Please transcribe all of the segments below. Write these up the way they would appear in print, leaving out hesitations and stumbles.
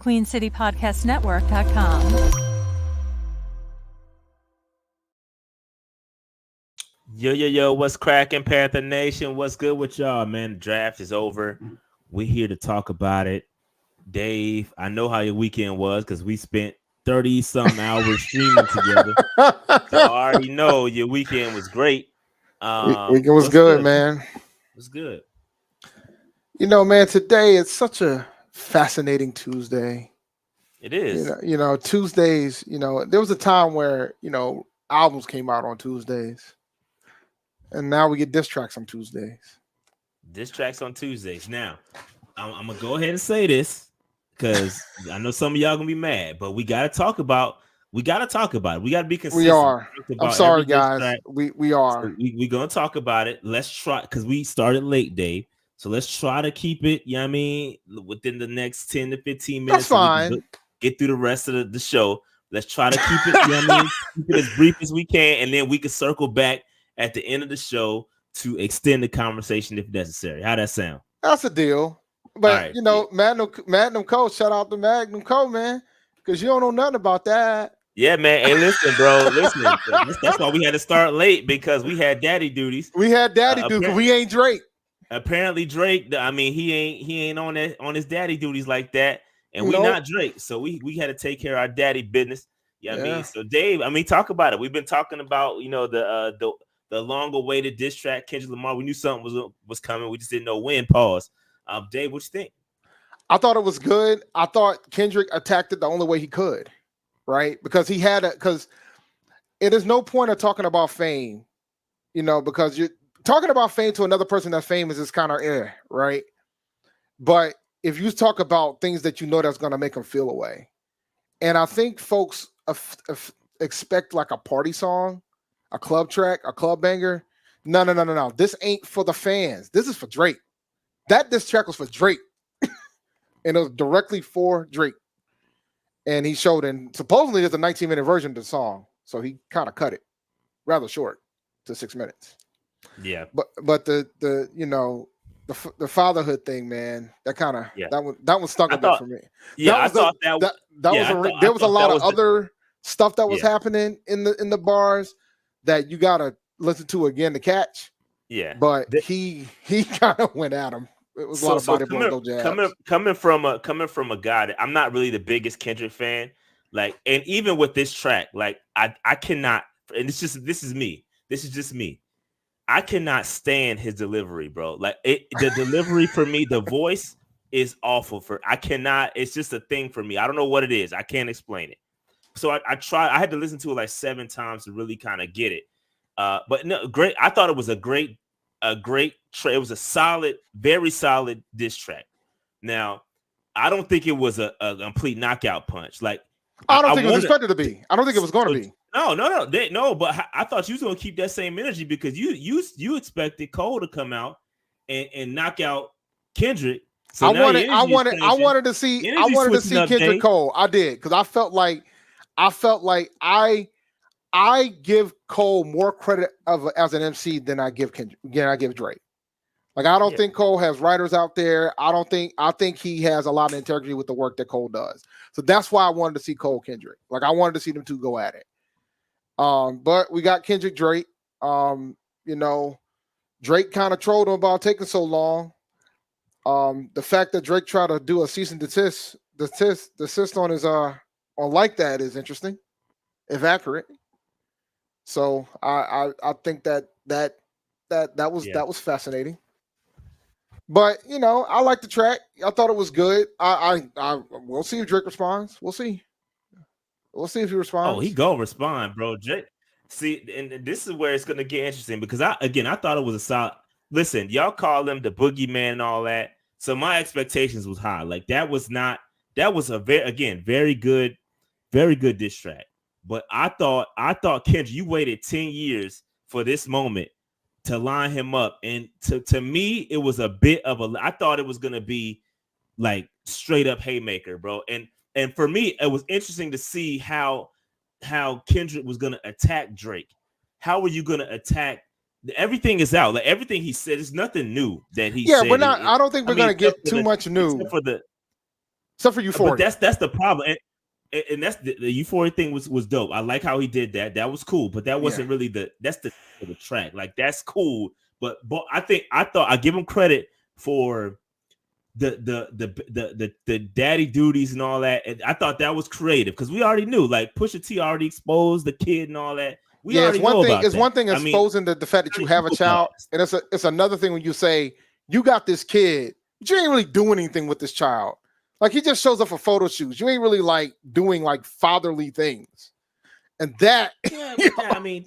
QueenCityPodcastNetwork.com. Yo, what's cracking, Panther Nation? What's good with y'all, man? The draft is over. We're here to talk about it. Dave, I know how your weekend was because we spent 30-some hours streaming together. So I already know your weekend was great. Weekend was good, man. It was good. You know, man, today it's such a fascinating Tuesday. It is. You know, Tuesdays, there was a time where, albums came out on Tuesdays. And now we get diss tracks on Tuesdays. Diss tracks on Tuesdays. Now, I'm going to go ahead and say this because I know some of y'all going to be mad, but we got to talk about it. We got to be consistent. We are. I'm sorry, guys. We are. So we're going to talk about it. Let's try, because we started late, Dave. So let's try to keep it, within the next 10 to 15 minutes. That's fine. So get through the rest of the show. Let's try to keep it, keep it as brief as we can, and then we can circle back at the end of the show to extend the conversation if necessary. How that sound? That's a deal. But, right. Magnum Co., shout out to Magnum Co., man, because you don't know nothing about that. Yeah, man. Hey, listen, bro. Listen. That's why we had to start late, because we had daddy duties. We had daddy duties because we ain't Drake. Apparently Drake, he ain't on his daddy duties like that, and we not Drake, so we had to take care of our daddy business. I mean, so Dave, talk about it. We've been talking about the long-awaited diss track, Kendrick Lamar. We knew something was coming. We just didn't know when. Pause. Dave, what you think? I thought it was good. I thought Kendrick attacked it the only way he could, right? Because because it is no point of talking about fame, because you're talking about fame to another person that's famous is kind of right? But if you talk about things that that's going to make them feel away, and I think folks expect like a party song, a club track, a club banger. No. This ain't for the fans. This is for Drake. This track was for Drake, and it was directly for Drake. And he showed, and supposedly there's a 19-minute version of the song, so he kind of cut it rather short to 6 minutes. Yeah, but the fatherhood thing, man, that kind of that one stunk a bit for me. Yeah, There was a lot of other stuff that was happening in the bars that you gotta listen to again to catch. Yeah, but he kind of went at him. It was a lot of body blows, jabs. Coming from a guy that I'm not really the biggest Kendrick fan, and even with this track, I cannot, and this is me. This is just me. I cannot stand his delivery, bro. The delivery for me, the voice is awful. I cannot. It's just a thing for me. I don't know what it is. I can't explain it. So I tried. I had to listen to it 7 times to really kind of get it. But no, great. I thought it was a great track. It was a solid, very solid diss track. Now, I don't think it was a complete knockout punch. I don't think it was expected to be. I don't think it was going to be. No. But I thought you was going to keep that same energy because you expected Cole to come out and knock out Kendrick. So I wanted to see Kendrick Cole. I did, because I felt like I give Cole more credit as an MC than I give Kendrick. Again, I give Drake. I don't think Cole has writers out there. I think he has a lot of integrity with the work that Cole does. So that's why I wanted to see Cole Kendrick. I wanted to see them two go at it. But we got Kendrick Drake. Drake kind of trolled him about taking so long. The fact that Drake tried to do a cease and desist on his on like that is interesting, if accurate. So I think that was fascinating. But I like the track. I thought it was good. I we'll see if Drake responds. We'll see if he responds. Oh, he gonna respond, bro. Drake. See, and this is where it's gonna get interesting because I thought it was a solid. Listen, y'all call him the boogeyman and all that. So my expectations was high. That was a very good diss track. But I thought Kendrick, you waited 10 years for this moment to line him up, and to me, it was a bit of a. I thought it was gonna be straight up haymaker, bro. And for me, it was interesting to see how Kendrick was gonna attack Drake. How were you gonna attack? Everything is out. Everything he said is nothing new that he said. Yeah, I don't think we're gonna get too much new. except for Euphoria. But that's the problem. And that's the Euphoria thing was dope. I like how he did that. That was cool, but that wasn't really the track. Like that's cool, but I thought I give him credit for the daddy duties and all that. And I thought that was creative because we already knew like Pusha T already exposed the kid and all that. It's one thing exposing the fact that you have a child, and it's another thing when you say you got this kid, but you ain't really doing anything with this child. Like he just shows up for photo shoots. You ain't really like doing like fatherly things, and that. Yeah, I mean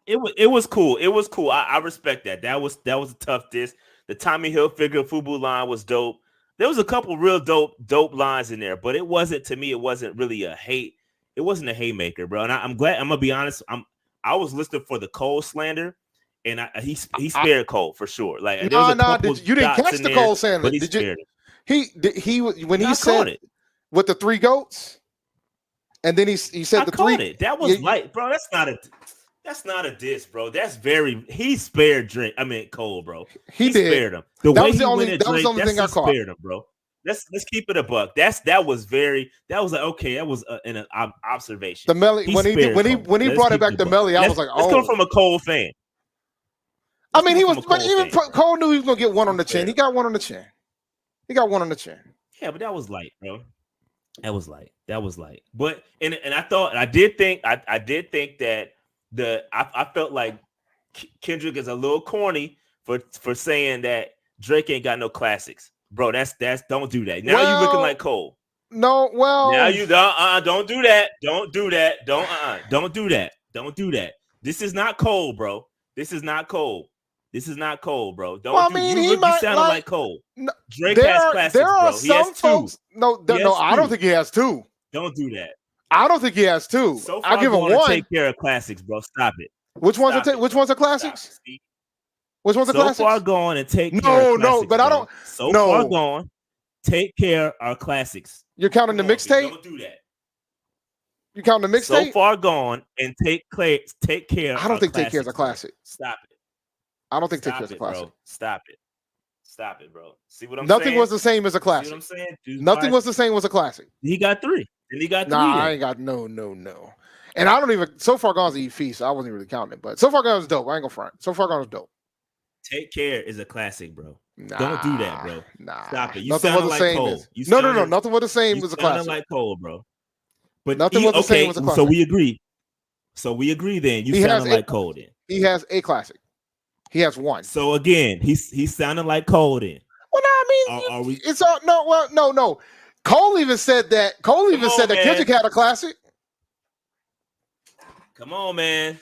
it was cool. It was cool. I respect that. That was a tough diss. The Tommy Hilfiger FUBU line was dope. There was a couple real dope lines in there, but it wasn't really a hate. It wasn't a haymaker, bro. And I'm glad. I'm gonna be honest. I was listening for the Cole slander, and he spared Cole for sure. Like you didn't catch the Cole slander? Did you? He when he said it with the 3 goats, and then he said the 3. It. That was light, bro. That's not a diss, bro. That's he spared Cole, bro. He spared him. That was the only thing I caught. Spared him, bro. Let's keep it a buck. That was like okay. That was an observation. The Melly when he brought it back to Melly, I was like, let's come from a Cole fan. I mean, Cole knew he was gonna get one on the chin. He got one on the chin. Yeah, but that was light, bro. That was light. But and I did think that I felt like Kendrick is a little corny for saying that Drake ain't got no classics. Bro, that's don't do that. Now you looking like Cole. No, well. Now you don't do that. Don't do that. Don't do that. Don't do that. This is not Cole, bro. This is not Cole, bro. You sounding like Cole. No, Drake has classics, there are bro. Some folks. No, I don't think he has 2. Don't do that. I don't think he has 2. So I'll give him 1. Take care of classics, bro. Stop it. Which ones are classics? Which one's a classic? So far gone and take care of classics. No, but I don't. Far gone, take care of our classics. You're counting the mixtape? Don't do that. You counting the mixtape? So far gone and take care. I don't think Take Care is a classic. Stop it. I don't think Take Care is a classic. Bro. Stop it, bro. See what I'm saying? Nothing was the same as a classic. See what I'm saying? Nothing was the same as a classic. He got 3. And he got 3. Nah, I ain't got no. And I don't even. So Far Gone's EP, so I wasn't really counting it. But So Far Gone was dope. I ain't gonna front. So Far Gone was dope. Take Care is a classic, bro. Don't do that, bro. Stop it. You nothing sound like Cole. No. Nothing was the same as a classic. Like Cole, bro. But nothing was the same as a classic. So we agree. Then you sound like Cole. Then he has a classic. He has 1. So again, he's sounding like Cole. Then. Well, no, I mean, it's all no. Well, no. Cole even said that. That Kendrick had a classic. Come on, man.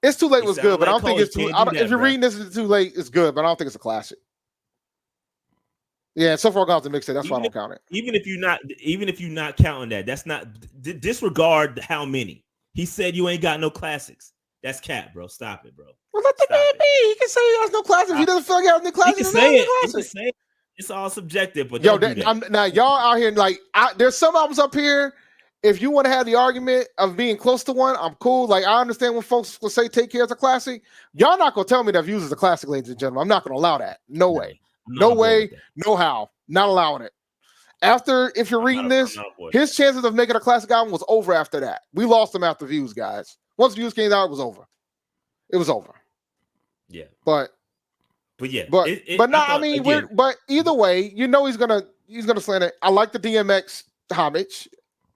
It's Too Late was good, but I don't think it's too. If you're reading this, it's Too Late. It's good, but I don't think it's a classic. Yeah, So Far Gone's a mixtape. That's why I don't count it. Even if you're not counting that, that's not disregard how many. He said you ain't got no classics. That's cap, bro. Stop it, bro. Well, let the man be. He can say he has no classics. If he doesn't feel like he has no classics, he can say it. He can say it. It's all subjective, but now y'all out here like there's some albums up here. If you want to have the argument of being close to one, I'm cool. Like I understand when folks will say Take Care is a classic. Y'all not gonna tell me that Views is a classic, ladies and gentlemen. I'm not gonna allow that. No way. No way. No how. Not allowing it. After, if you're reading this, his chances of making a classic album was over after that. We lost him after Views, guys. Once Views came out, it was over. It was over. Yeah. But either way, you know he's gonna slant it. I like the DMX homage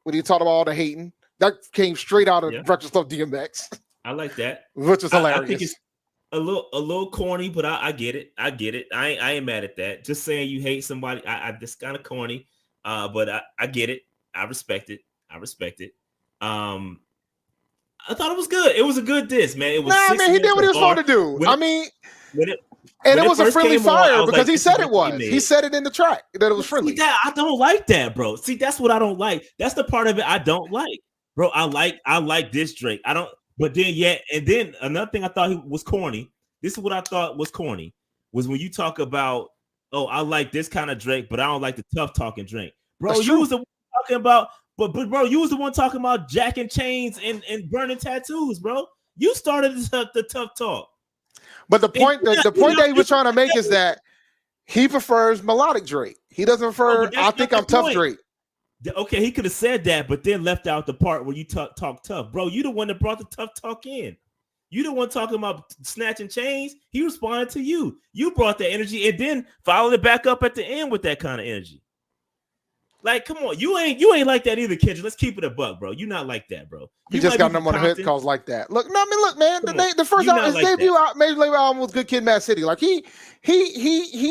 when he talked about all the hating. That came straight out of Breakfast Club DMX. I like that, which is hilarious. I think it's a little corny, but I get it. I ain't mad at that. Just saying you hate somebody, that's kind of corny. But I get it. I respect it. I thought it was good. It was a good diss, man. It was he did what he was supposed to do. It was a friendly fire because he said it was. He said it in the track that it was friendly. I don't like that, bro. See, that's what I don't like. That's the part of it I don't like, bro. I like this Drake. I don't. But then another thing I thought was corny. This is what I thought was corny was when you talk about, I like this kind of Drake, but I don't like the tough talking Drake, bro. You was the one talking about. But bro, you was the one talking about jacking chains and burning tattoos, bro. You started the tough talk. But the point that he was trying to make is that He prefers melodic Drake. He doesn't prefer. I think I'm tough Drake. Okay, he could have said that, but then left out the part where you talk tough, bro. You the one that brought the tough talk in. You the one talking about snatching chains. He responded to you. You brought that energy and then followed it back up at the end with that kind of energy. Like, come on, you ain't like that either, Kendrick. Let's keep it a buck, bro. You not like that, bro. You just got number on the head calls like that. Look, no, I mean, look, man. The first album, his debut major label album was Good Kid, Mad City. Like he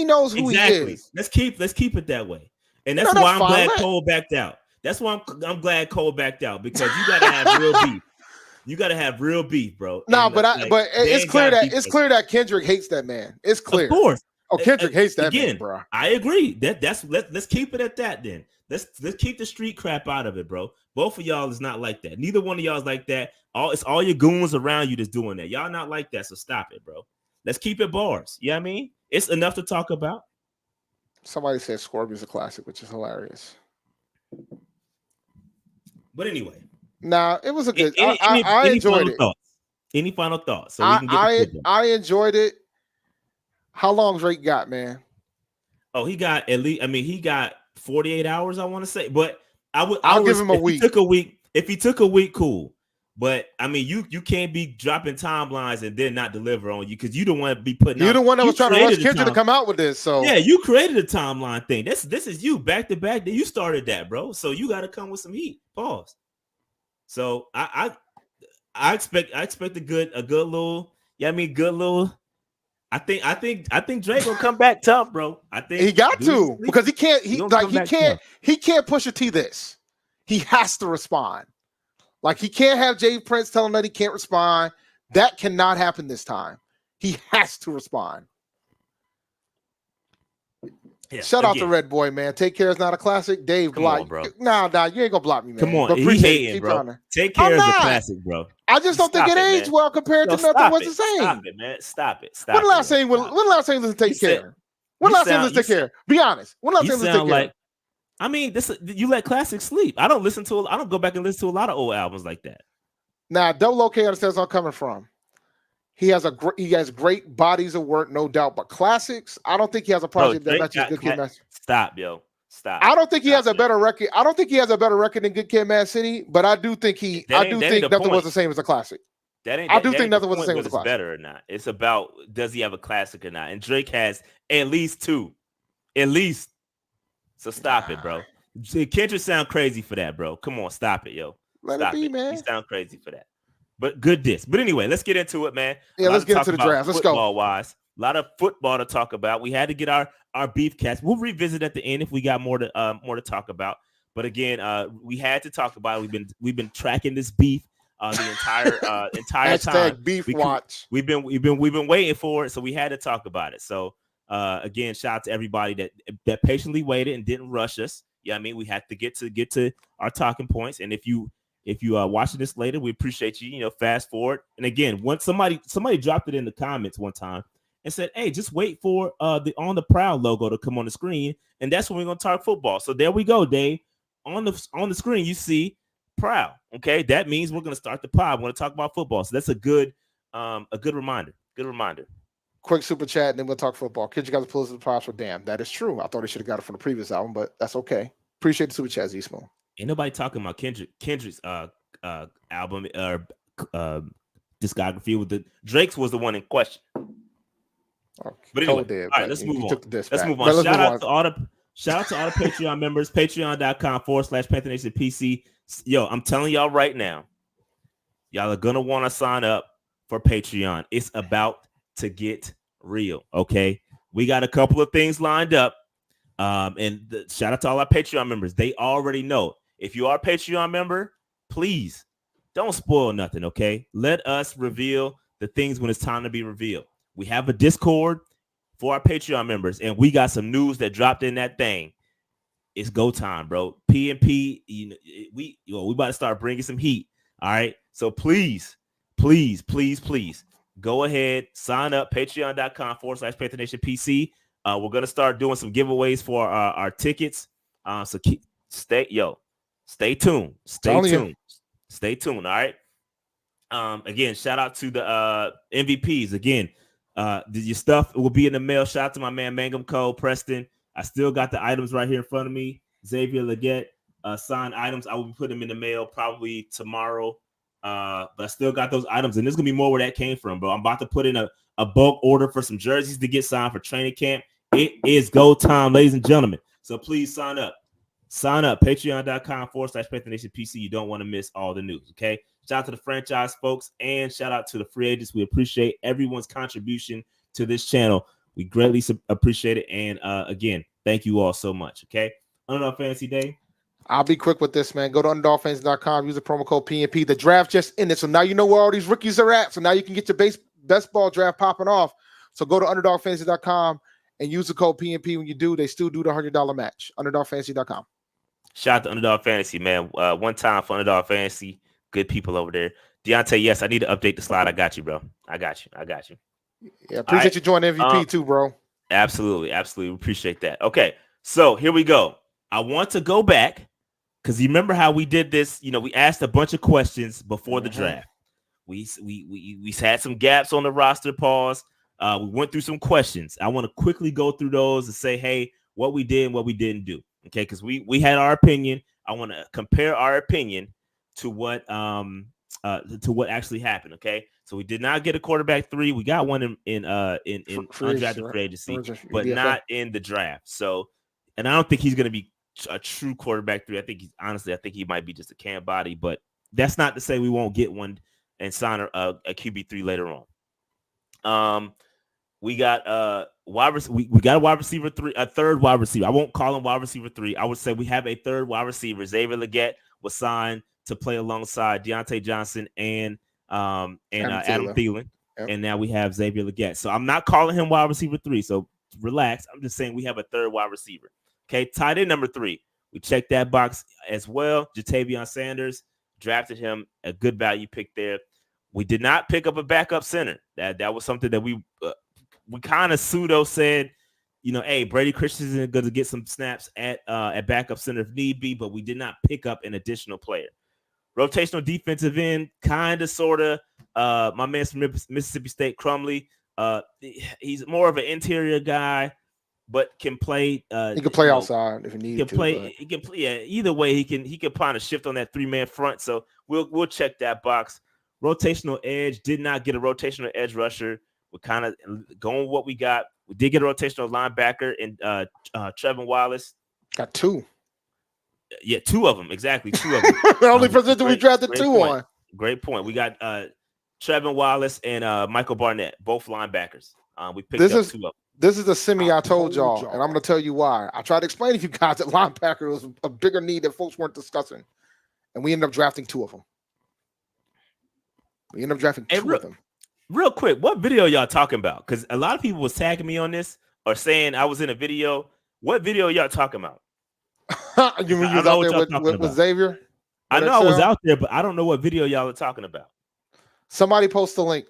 knows who he is. Let's keep it that way. And that's why I'm glad Cole backed out. That's why I'm glad Cole backed out, because you gotta have real beef. You gotta have real beef, bro. No, but it's clear that Kendrick hates that man. It's clear. Of course. Oh, Kendrick hates that man, bro. I agree. Let's keep it at that then. Let's keep the street crap out of it, bro. Both of y'all is not like that. Neither one of y'all is like that. It's all your goons around you that's doing that. Y'all not like that, so stop it, bro. Let's keep it bars. You know what I mean? It's enough to talk about. Somebody said Scorpion's a classic, which is hilarious. But anyway. Nah, it was a good. I enjoyed it. Any final thoughts? So I enjoyed it. How long Drake got, man? Oh, he got at least. I mean, he got 48 hours. I want to say, but I'll give him a week. If he took a week, cool. But I mean, you can't be dropping timelines and then not deliver on you, because you don't want to be putting. You're the one that was trying to rush Kendrick to come out with this. So yeah, you created a timeline thing. This is you back to back. You started that, bro. So you got to come with some heat. Pause. So I expect a good little. Yeah, I mean, good little. I think Drake will come back tough, bro. I think he got to, because he can't. He can't push a T this. He has to respond. Like, he can't have Jay Prince tell him that he can't respond. That cannot happen this time. He has to respond. Yeah, Shout out to Red Boy, man. Take Care is not a classic. Dave block, bro. Nah, you ain't gonna block me, man. Come on, he hating, bro. Take Care is a classic, bro. I just don't think it aged well compared to Nothing Was the Same. Stop it, man. Stop it. When the last time you listen to Take Care? When the last time you listen to Take Care? Be honest. When the last time you listen to Take Care? I mean, you let classics sleep. I don't go back and listen to a lot of old albums like that. Now, Double OK understands where I'm coming from. He has great bodies of work, no doubt. But classics, I don't think he has a project that matches Good Kid, Mad City. Stop, yo. Stop. I don't think he has a better record. I don't think he has a better record than Good Kid, Mad City. But I do think Nothing Was the Same as a classic. I do think Nothing Was the Same as a classic. Better or not? It's about, does he have a classic or not? And Drake has at least two, at least. So stop it, bro. Kendrick sound crazy for that, bro. Come on, stop it, yo. Let it be, man. You sound crazy for that. But good diss. But anyway, let's get into it, man. Yeah, let's get into the draft. Let's go. Football-wise, a lot of football to talk about. We had to get our beef cast. We'll revisit at the end if we got more to talk about. But again, we had to talk about it. We've been tracking this beef the entire time. Beef watch. We've been waiting for it, so we had to talk about it. So again, shout out to everybody that patiently waited and didn't rush us. Yeah, I mean, we had to get to our talking points. And if you are watching this later, we appreciate you. You know, fast forward. And again, once somebody dropped it in the comments one time and said, "Hey, just wait for the On the Proud logo to come on the screen, and that's when we're gonna talk football." So there we go, Dave. On the screen, you see Proud. Okay, that means we're gonna start the pod. We're gonna talk about football. So that's a good reminder. Good reminder. Quick super chat, and then we'll talk football. Kids, you guys pull the prize for damn. That is true. I thought he should have got it from the previous album, but that's okay. Appreciate the super chat, Z-Spoon. Ain't nobody talking about Kendrick's album or discography. With the Drake's was the one in question. Okay. But anyway, all right, let's move on. Let's move on. Shout out to all the Patreon members. Patreon.com/PantherNationPC. Yo, I'm telling y'all right now, y'all are gonna want to sign up for Patreon. It's about to get real. Okay, we got a couple of things lined up. And shout out to all our Patreon members. They already know. If you are a Patreon member, please don't spoil nothing, okay? Let us reveal the things when it's time to be revealed. We have a Discord for our Patreon members, and we got some news that dropped in that thing. It's go time, bro. P&P, we about to start bringing some heat, all right? So please go ahead, sign up, patreon.com/PantherNationPC. We're gonna start doing some giveaways for our tickets. So stay tuned. Stay tuned. All right. Again, shout out to the MVPs. Again, Your stuff will be in the mail. Shout out to my man Mangum Cole Preston. I still got the items right here in front of me. Xavier Legette signed items. I will be putting them in the mail probably tomorrow. But I still got those items, and there's gonna be more where that came from, bro. I'm about to put in a bulk order for some jerseys to get signed for training camp. It is go time, ladies and gentlemen. So please sign up. Sign up. Patreon.com/PantherNationPC. You don't want to miss all the news. Okay. Shout out to the franchise folks and shout out to the free agents. We appreciate everyone's contribution to this channel. We greatly appreciate it. And again, thank you all so much. Okay. Underdog Fantasy Day. I'll be quick with this, man. Go to underdogfantasy.com. Use the promo code PNP. The draft just ended, so now you know where all these rookies are at. So now you can get your best ball draft popping off. So go to underdogfantasy.com and use the code PNP. When you do, they still do the $100 match. Underdogfantasy.com. Shout out to Underdog Fantasy, man. One time for Underdog Fantasy. Good people over there. Deontay, yes, I need to update the slide. I got you, bro. I got you. Yeah, appreciate you joining MVP too, bro. Absolutely. Appreciate that. Okay, so here we go. I want to go back because you remember how we did this. You know, we asked a bunch of questions before the draft. We had some gaps on the roster. Pause. We went through some questions. I want to quickly go through those and say, hey, what we did and what we didn't do. Okay, because we had our opinion. I want to compare our opinion to what actually happened. Okay, so we did not get a quarterback 3. We got one in undrafted free agency, but not in the draft. So, and I don't think he's going to be a true quarterback 3. I think he might be just a cam body, but that's not to say we won't get one and sign a QB3 later on. We got we got a wide receiver 3, a third wide receiver. I won't call him wide receiver 3. I would say we have a third wide receiver. Xavier Legette was signed to play alongside Deontay Johnson and Adam Thielen. Yep. And now we have Xavier Legette. So I'm not calling him wide receiver 3. So relax. I'm just saying we have a third wide receiver. Okay, tight end number 3. We checked that box as well. Jatavion Sanders, drafted him, a good value pick there. We did not pick up a backup center. That was something that we kind of pseudo said, you know, hey, Brady Christensen is going to get some snaps at backup center if need be, but we did not pick up an additional player. Rotational defensive end, kind of, sort of. My man from Mississippi State, Crumley. He's more of an interior guy, but can play. He can play outside if he needs to. He can play. Yeah, either way, he can kind of shift on that 3-man front. So we'll check that box. Rotational edge, did not get a rotational edge rusher. We're kind of going with what we got. We did get a rotational linebacker in Trevon Wallace. Got 2. Yeah, 2 of them. Exactly, 2 of them. The only position we drafted 2 on. Great point. We got Trevon Wallace and Michael Barnett, both linebackers. We picked up 2 of them. This is the semi I told y'all, and I'm going to tell you why. I tried to explain to you guys that linebacker was a bigger need that folks weren't discussing, and we ended up drafting 2 of them. We ended up drafting 2 of them. Real quick, what video y'all talking about? Because a lot of people was tagging me on this or saying I was in a video. What video y'all talking about? You mean you was out there with Xavier? I know I was out there, but I don't know what video y'all are talking about. Somebody post the link.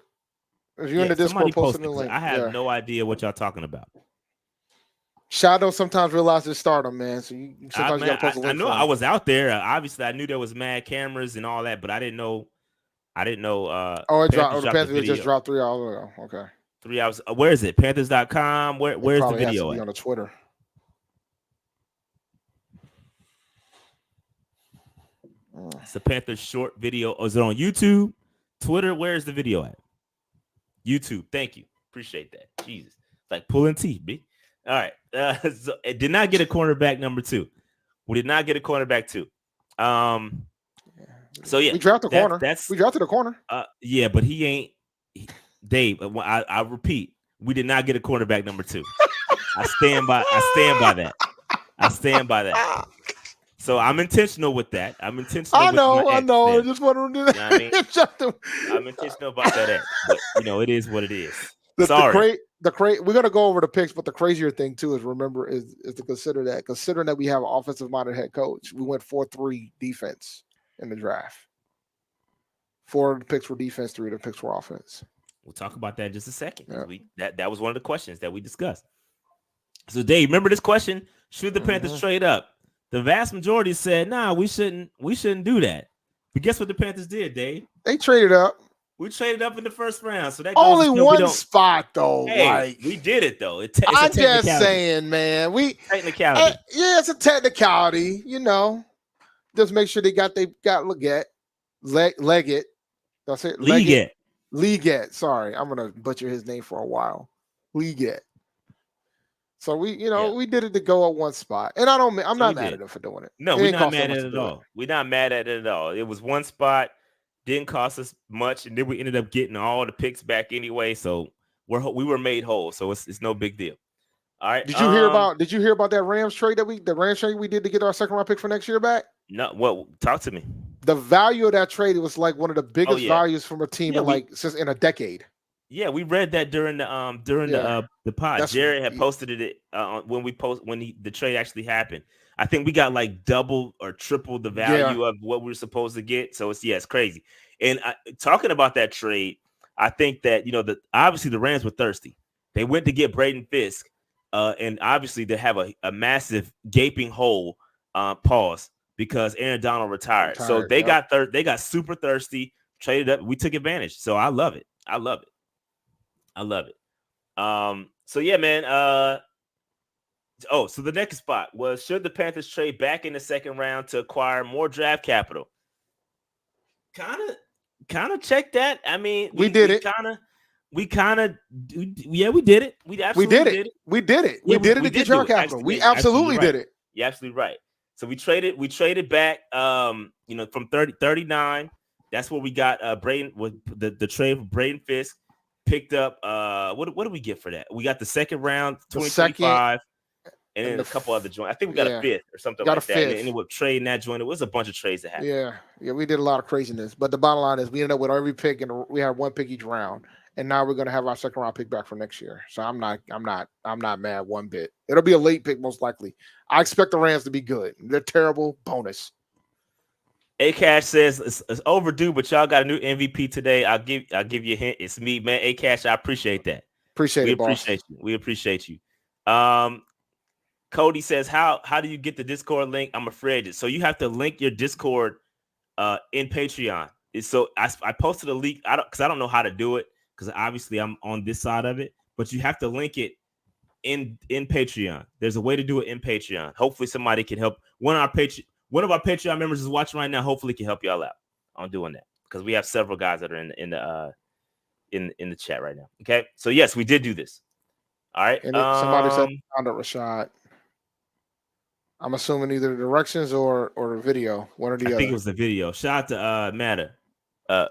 If you're in the Discord, post the link. I have no idea what y'all talking about. Shadow sometimes realizes stardom, man. So you sometimes you gotta post a link. I know I was out there. Obviously, I knew there was mad cameras and all that, but I didn't know. It dropped. The Panthers just dropped 3 hours ago. Okay. 3 hours. Where is it? Panthers.com. Where's the video? Has to be on the Twitter. It's a Panthers short video. Is it on YouTube? Twitter? Where's the video at? YouTube. Thank you. Appreciate that. Jesus. It's like pulling teeth, B. All right. So it did not get a cornerback number 2. We did not get a cornerback 2. So yeah, we drafted the corner. We drafted the corner. Yeah, but he ain't Dave. I repeat, we did not get a cornerback number 2. I stand by that. So I'm intentional with that. I'm intentional. I know. I just want to do that. You know what I mean? I'm intentional about that. But it is what it is. Sorry. We're gonna go over the picks, but the crazier thing too is to consider that. Considering that we have an offensive minded head coach, we went 4-3 defense in the draft. 4 of the picks were defense, 3 of the picks were offense. We'll talk about that in just a second. Yeah. That was one of the questions that we discussed. So Dave, remember this question? Should the Panthers trade up? The vast majority said, nah, we shouldn't do that. But guess what the Panthers did, Dave? They traded up. We traded up in the first round, so that goes Only to show we one don't. spot though. Hey, like we did it though. It's a I'm just technicality. saying, man. Technicality. Yeah, it's a technicality. You know, just make sure they got Legette, Legette. That's it. Legette. Legette. Sorry, I'm gonna butcher his name for a while. Legette. So we did it to go at one spot, and I'm not mad at him for doing it. No, we're not mad at it at all. We're not mad at it at all. It was one spot, didn't cost us much, and then we ended up getting all the picks back anyway. So we were made whole. So it's no big deal. All right. Did you hear about that Rams trade we did to get our second round pick for next year back? No, well, talk to me. The value of that trade was like one of the biggest values from a team since in a decade. Yeah, we read that during the pod. Jared had posted it when the trade actually happened. I think we got like double or triple the value of what we were supposed to get. So it's crazy. And talking about that trade, I think that obviously the Rams were thirsty. They went to get Braden Fisk, and obviously they have a massive gaping hole. Pause because Aaron Donald retired. So they got super thirsty, traded up. We took advantage. So I love it. So yeah, man. So the next spot was, should the Panthers trade back in the second round to acquire more draft capital? Kind of check that. I mean, we did it. We did it. We absolutely did it. We did it. We did it to get draft capital. We absolutely did it. You're absolutely right. So we traded back from 39. That's what we got Braden with the trade for Braden Fisk. Picked up what do we get for that? We got the second round 2025 and then a couple other joints. I think we got a fifth or something like that. And with trading that joint, it was a bunch of trades that happened. Yeah, we did a lot of craziness. But the bottom line is we ended up with every pick, and we had one pick each round. And now we're gonna have our second round pick back for next year. So I'm not mad one bit. It'll be a late pick most likely. I expect the Rams to be good. They're terrible. Bonus. A-Cash says it's overdue, but y'all got a new MVP today. I'll give you a hint. It's me, man. A-Cash, I appreciate that. We appreciate you. Cody says, how do you get the Discord link? I'm afraid. So you have to link your Discord in Patreon. So I posted a link. Because I don't know how to do it, because obviously I'm on this side of it. But you have to link it in Patreon. There's a way to do it in Patreon. Hopefully somebody can help. One of our Patreon members is watching right now. Hopefully can help y'all out on doing that, because we have several guys that are in the chat right now. Okay, so yes, we did do this. All right. And somebody said found it, Rashad. I'm assuming either the directions or the video, one or the other. I think it was the video. Shout out to Matter. I'm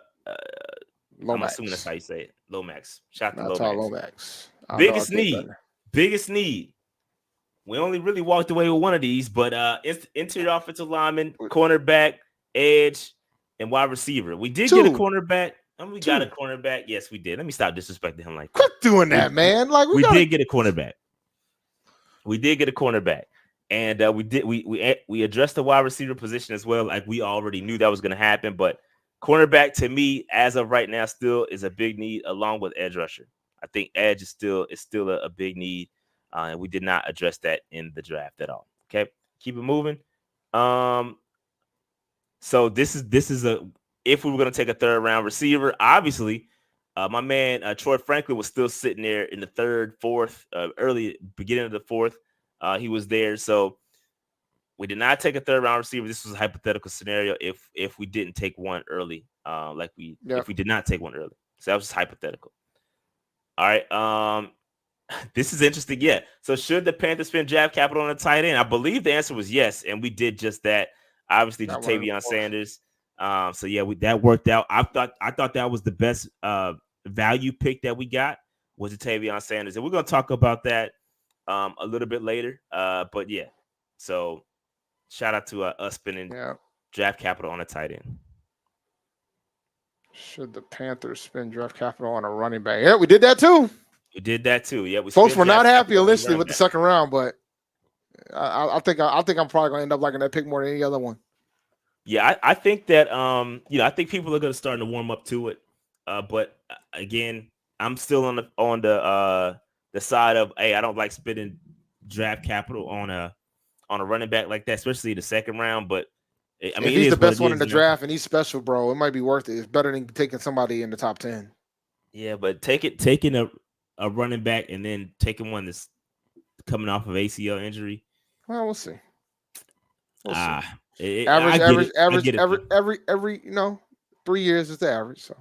assuming that's how you say it. Lomax. Shout out to Lomax. Biggest need. We only really walked away with one of these, but interior offensive lineman, cornerback, edge, and wide receiver. We did get a cornerback, and we got a cornerback. Yes, we did. Let me stop disrespecting him like that. Quit doing that, man. Like we did get a cornerback. We did get a cornerback, and we addressed the wide receiver position as well. Like we already knew that was going to happen, but cornerback to me, as of right now, still is a big need, along with edge rusher. I think edge is still a big need. And we did not address that in the draft at all. Okay, keep it moving. So this is if we were going to take a third round receiver, obviously, my man Troy Franklin was still sitting there in the third, fourth, early beginning of the fourth. He was there, so we did not take a third round receiver. This was a hypothetical scenario if we didn't take one early, if we did not take one early. So that was just hypothetical. All right. This is interesting. Yeah. So should the Panthers spend draft capital on a tight end? I believe the answer was yes, and we did just that. Obviously, Jatavion Sanders. So yeah, that worked out. I thought that was the best value pick that we got was Jatavion Sanders, and we're gonna talk about that a little bit later. But yeah, so shout out to us spending draft capital on a tight end. Should the Panthers spend draft capital on a running back? Yeah, we did that too. We did that too. Yeah, folks were not happy initially with the second round, but I think I'm probably gonna end up liking that pick more than any other one. Yeah, I think that I think people are gonna start to warm up to it. But again, I'm still on the side of, hey, I don't like spending draft capital on a running back like that, especially the second round. But I mean, if he's the best one in the draft and he's special, bro, it might be worth it. It's better than taking somebody in the top 10. Yeah, but taking a running back and then taking one that's coming off of ACL injury. Well, we'll see. Average, every 3 years is the average. So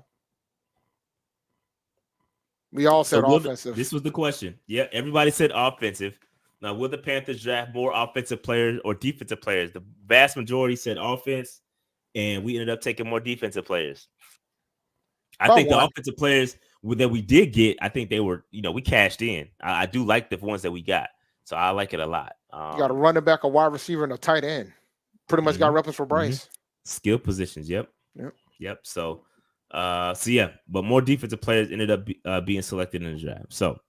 we all said offensive. This was the question. Yeah, everybody said offensive. Now, will the Panthers draft more offensive players or defensive players? The vast majority said offense, and we ended up taking more defensive players. I think the offensive players that we did get, I think they were, we cashed in. I do like the ones that we got, so I like it a lot. You got a running back, a wide receiver, and a tight end. Pretty much got reps for Bryce. Skill positions, yep. So, yeah, but more defensive players ended up being selected in the draft. So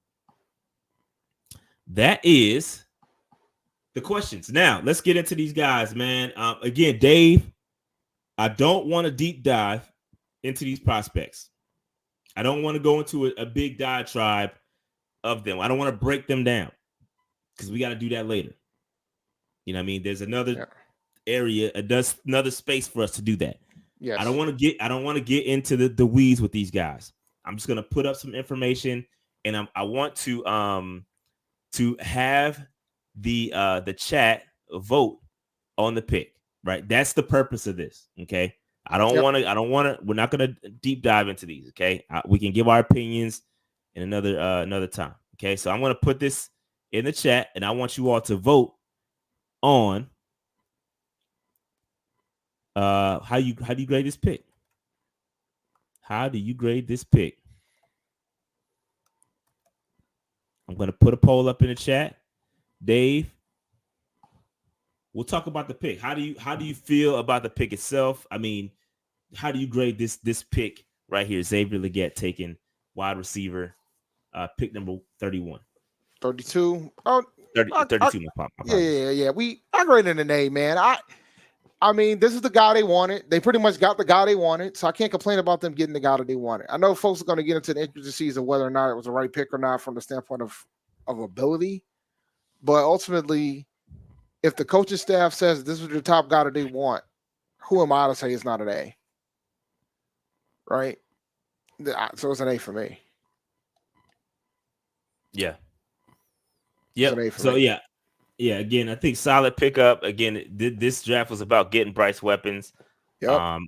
that is the questions. Now let's get into these guys, man. Again, Dave, I don't want to deep dive into these prospects. I don't want to go into a big diatribe of them. I don't want to break them down because we got to do that later. You know what I mean? There's another area, another space for us to do that. Yes. I don't want to get into the weeds with these guys. I'm just going to put up some information, and I want to have the chat vote on the pick, right? That's the purpose of this. Okay. I don't want to, we're not going to deep dive into these. Okay. We can give our opinions in another time. Okay. So I'm going to put this in the chat, and I want you all to vote on how do you grade this pick? How do you grade this pick? I'm going to put a poll up in the chat. Dave, we'll talk about the pick. How do you feel about the pick itself? I mean, how do you grade this pick right here? Xavier Legette taking wide receiver, pick number 31. 32. Oh, 32. Yeah. I graded an A, man. I mean, this is the guy they wanted. They pretty much got the guy they wanted, so I can't complain about them getting the guy that they wanted. I know folks are going to get into the intricacies of whether or not it was the right pick or not from the standpoint of ability, but ultimately, if the coaching staff says this is the top guy that they want, who am I to say it's not an A? Right? So it's an A for me. Yeah. So yeah. Yeah, again, I think solid pickup. Again, this draft was about getting Bryce weapons. Yep.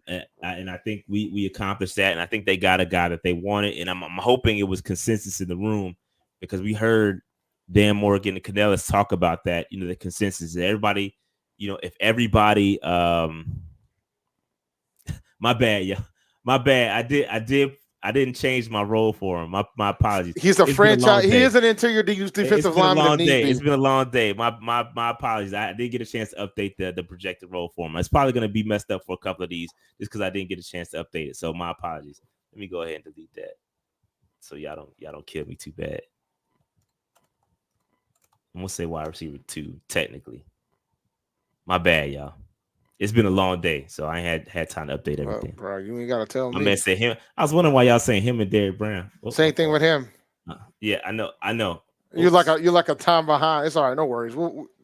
And I think we accomplished that. And I think they got a guy that they wanted. And I'm hoping it was consensus in the room, because we heard Dan Morgan and Canellis talk about that. The consensus that everybody, if everybody, my bad, yeah, my bad. I didn't change my role for him. My apologies. He's a franchise. He is an interior defensive lineman. It's been a long day. My apologies. I didn't get a chance to update the projected role for him. It's probably going to be messed up for a couple of these just because I didn't get a chance to update it. So my apologies. Let me go ahead and delete that so y'all don't kill me too bad. I'm gonna say wide receiver 2 technically. My bad, y'all. It's been a long day, so I ain't had time to update everything. Bro, you ain't gotta tell me. I'm gonna say him. I was wondering why y'all saying him and Derrick Brown. Same thing with him. Yeah, I know. You're like a time behind. It's all right, no worries.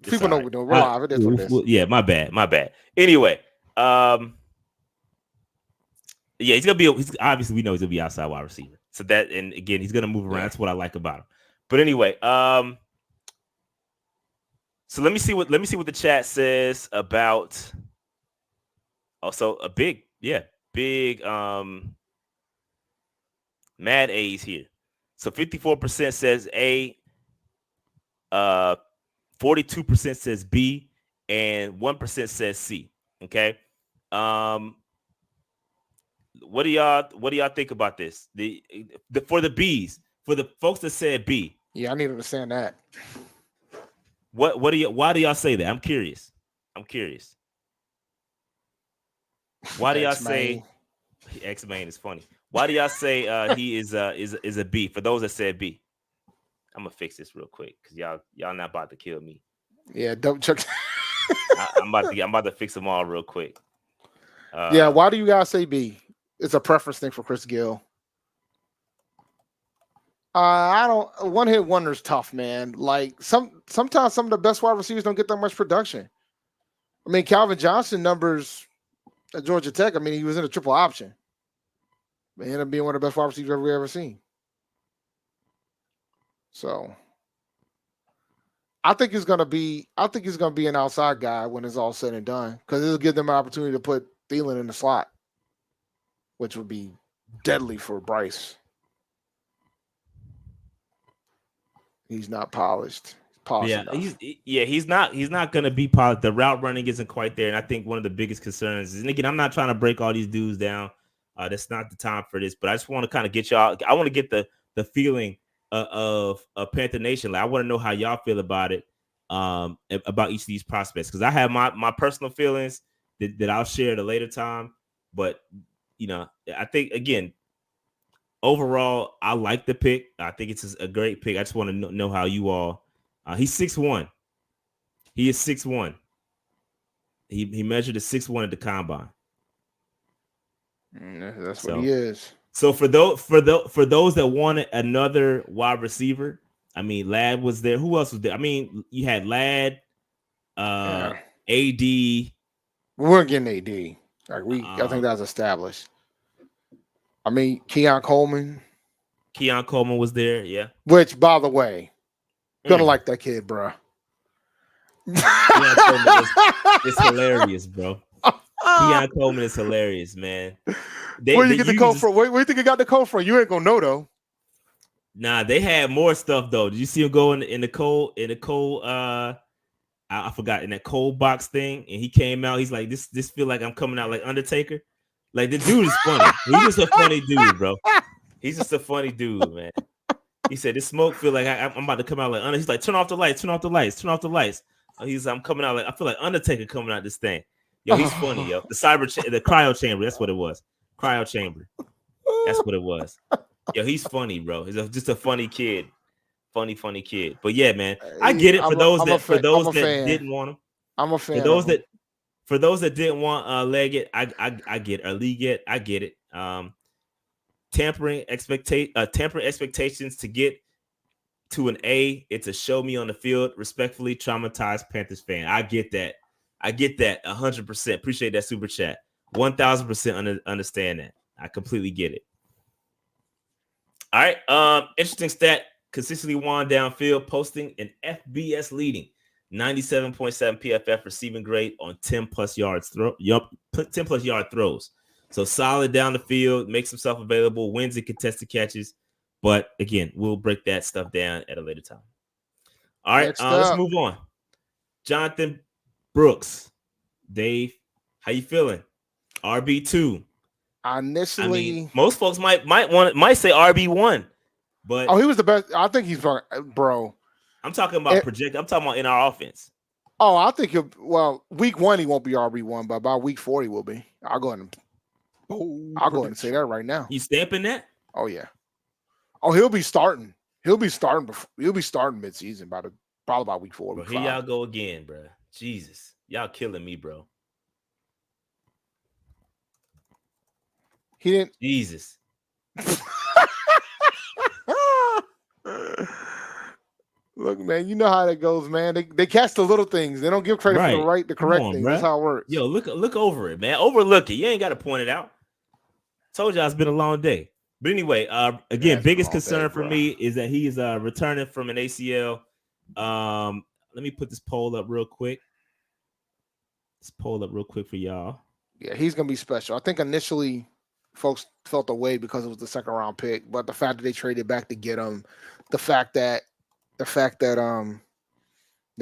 People know we're doing. We're live. It is what it is. Yeah, my bad. Anyway, yeah, he's obviously we know he's gonna be outside wide receiver. So that, and again, he's gonna move around. Yeah. That's what I like about him. But anyway, so let me see what the chat says about. Also, a big mad A's here. So 54% says A, 42% says B, and 1% says C. Okay. What do y'all think about this? For the B's, for the folks that said B. Yeah, I need to understand that. Why do y'all say that? I'm curious. Why do y'all say X-Man is funny? Why do y'all say he is a B? For those that said B, I'm gonna fix this real quick because y'all not about to kill me. Yeah, don't check. I'm about to fix them all real quick. Yeah, why do you guys say B? It's a preference thing for Chris Gill. I don't. One hit wonder is tough, man. Like sometimes some of the best wide receivers don't get that much production. I mean, Calvin Johnson numbers At Georgia Tech, I mean, he was in a triple option. But he ended up being one of the best wide receivers we ever seen. So I think he's gonna be an outside guy when it's all said and done, because it'll give them an opportunity to put Thielen in the slot, which would be deadly for Bryce. He's not polished. He's not gonna be polished. The route running isn't quite there, and I think one of the biggest concerns is, and again, I'm not trying to break all these dudes down. That's not the time for this, but I just want to kind of get y'all. I want to get the feeling of Panther Nation. Like, I want to know how y'all feel about it, about each of these prospects, because I have my personal feelings that I'll share at a later time. But I think, again, overall, I like the pick. I think it's a great pick. I just want to know how you all. He's 6'1". He is 6'1". He measured a 6'1" at the combine. That's what he is. So for those that wanted another wide receiver, I mean, Ladd was there. Who else was there? I mean, you had Ladd, AD. We weren't getting AD. I think that's established. I mean, Keon Coleman was there, yeah. Which, by the way, gonna like that kid, bro. Keon Coleman is hilarious, bro. Keon Coleman is hilarious, man. Where you get the code from? Where you think you got the code from? You ain't gonna know though. Nah, they had more stuff though. Did you see him go in the cold? I forgot, in that cold box thing, and he came out. He's like, this feel like I'm coming out like Undertaker. Like, the dude is funny. He's just a funny dude, bro. He's just a funny dude, man. He said, this smoke feel like I'm about to come out like Undertaker. He's like, turn off the lights. I'm coming out like, I feel like Undertaker coming out this thing. Yo, he's funny, yo. The cryo chamber. That's what it was. Cryo chamber. That's what it was. Yo, he's funny, bro. He's just a funny kid. Funny kid. But yeah, man, I get it for those that didn't want him. I'm a fan. For those that didn't want Legette, I get it. Or Legette, I get it. Tempering expectations to get to an A. It's a show me on the field. Respectfully, traumatized Panthers fan. I get that. 100%. Appreciate that super chat. 1,000% understand that. I completely get it. All right. Interesting stat. Consistently won downfield, posting an FBS leading 97.7 PFF receiving grade on 10 plus yard throws. So solid down the field, makes himself available, wins in contested catches. But again, we'll break that stuff down at a later time. All right, let's move on. Jonathon Brooks, Dave, how you feeling? RB2. Initially, I mean, most folks might say RB1, but he was the best. I think he's bro. I'm talking about project. I'm talking about in our offense. Oh, I think week 1 he won't be RB1, but by week 4 he will be. I'll go ahead and say that right now. You stamping that? Oh yeah. Oh, he'll be starting. He'll be starting midseason probably by week 4. Bro, here y'all go again, bro. Jesus, y'all killing me, bro. He didn't. Jesus. Look, man, you know how that goes, man. They catch the little things. They don't give credit for the correct things. That's how it works. Yo, look over it, man. Overlook it. You ain't got to point it out. Told y'all it's been a long day. But anyway, again, biggest concern for me is that he is returning from an ACL. Let me put this poll up real quick. Let's poll up real quick for y'all. Yeah, he's gonna be special. I think initially folks felt away because it was the second round pick, but the fact that they traded back to get him, the fact that they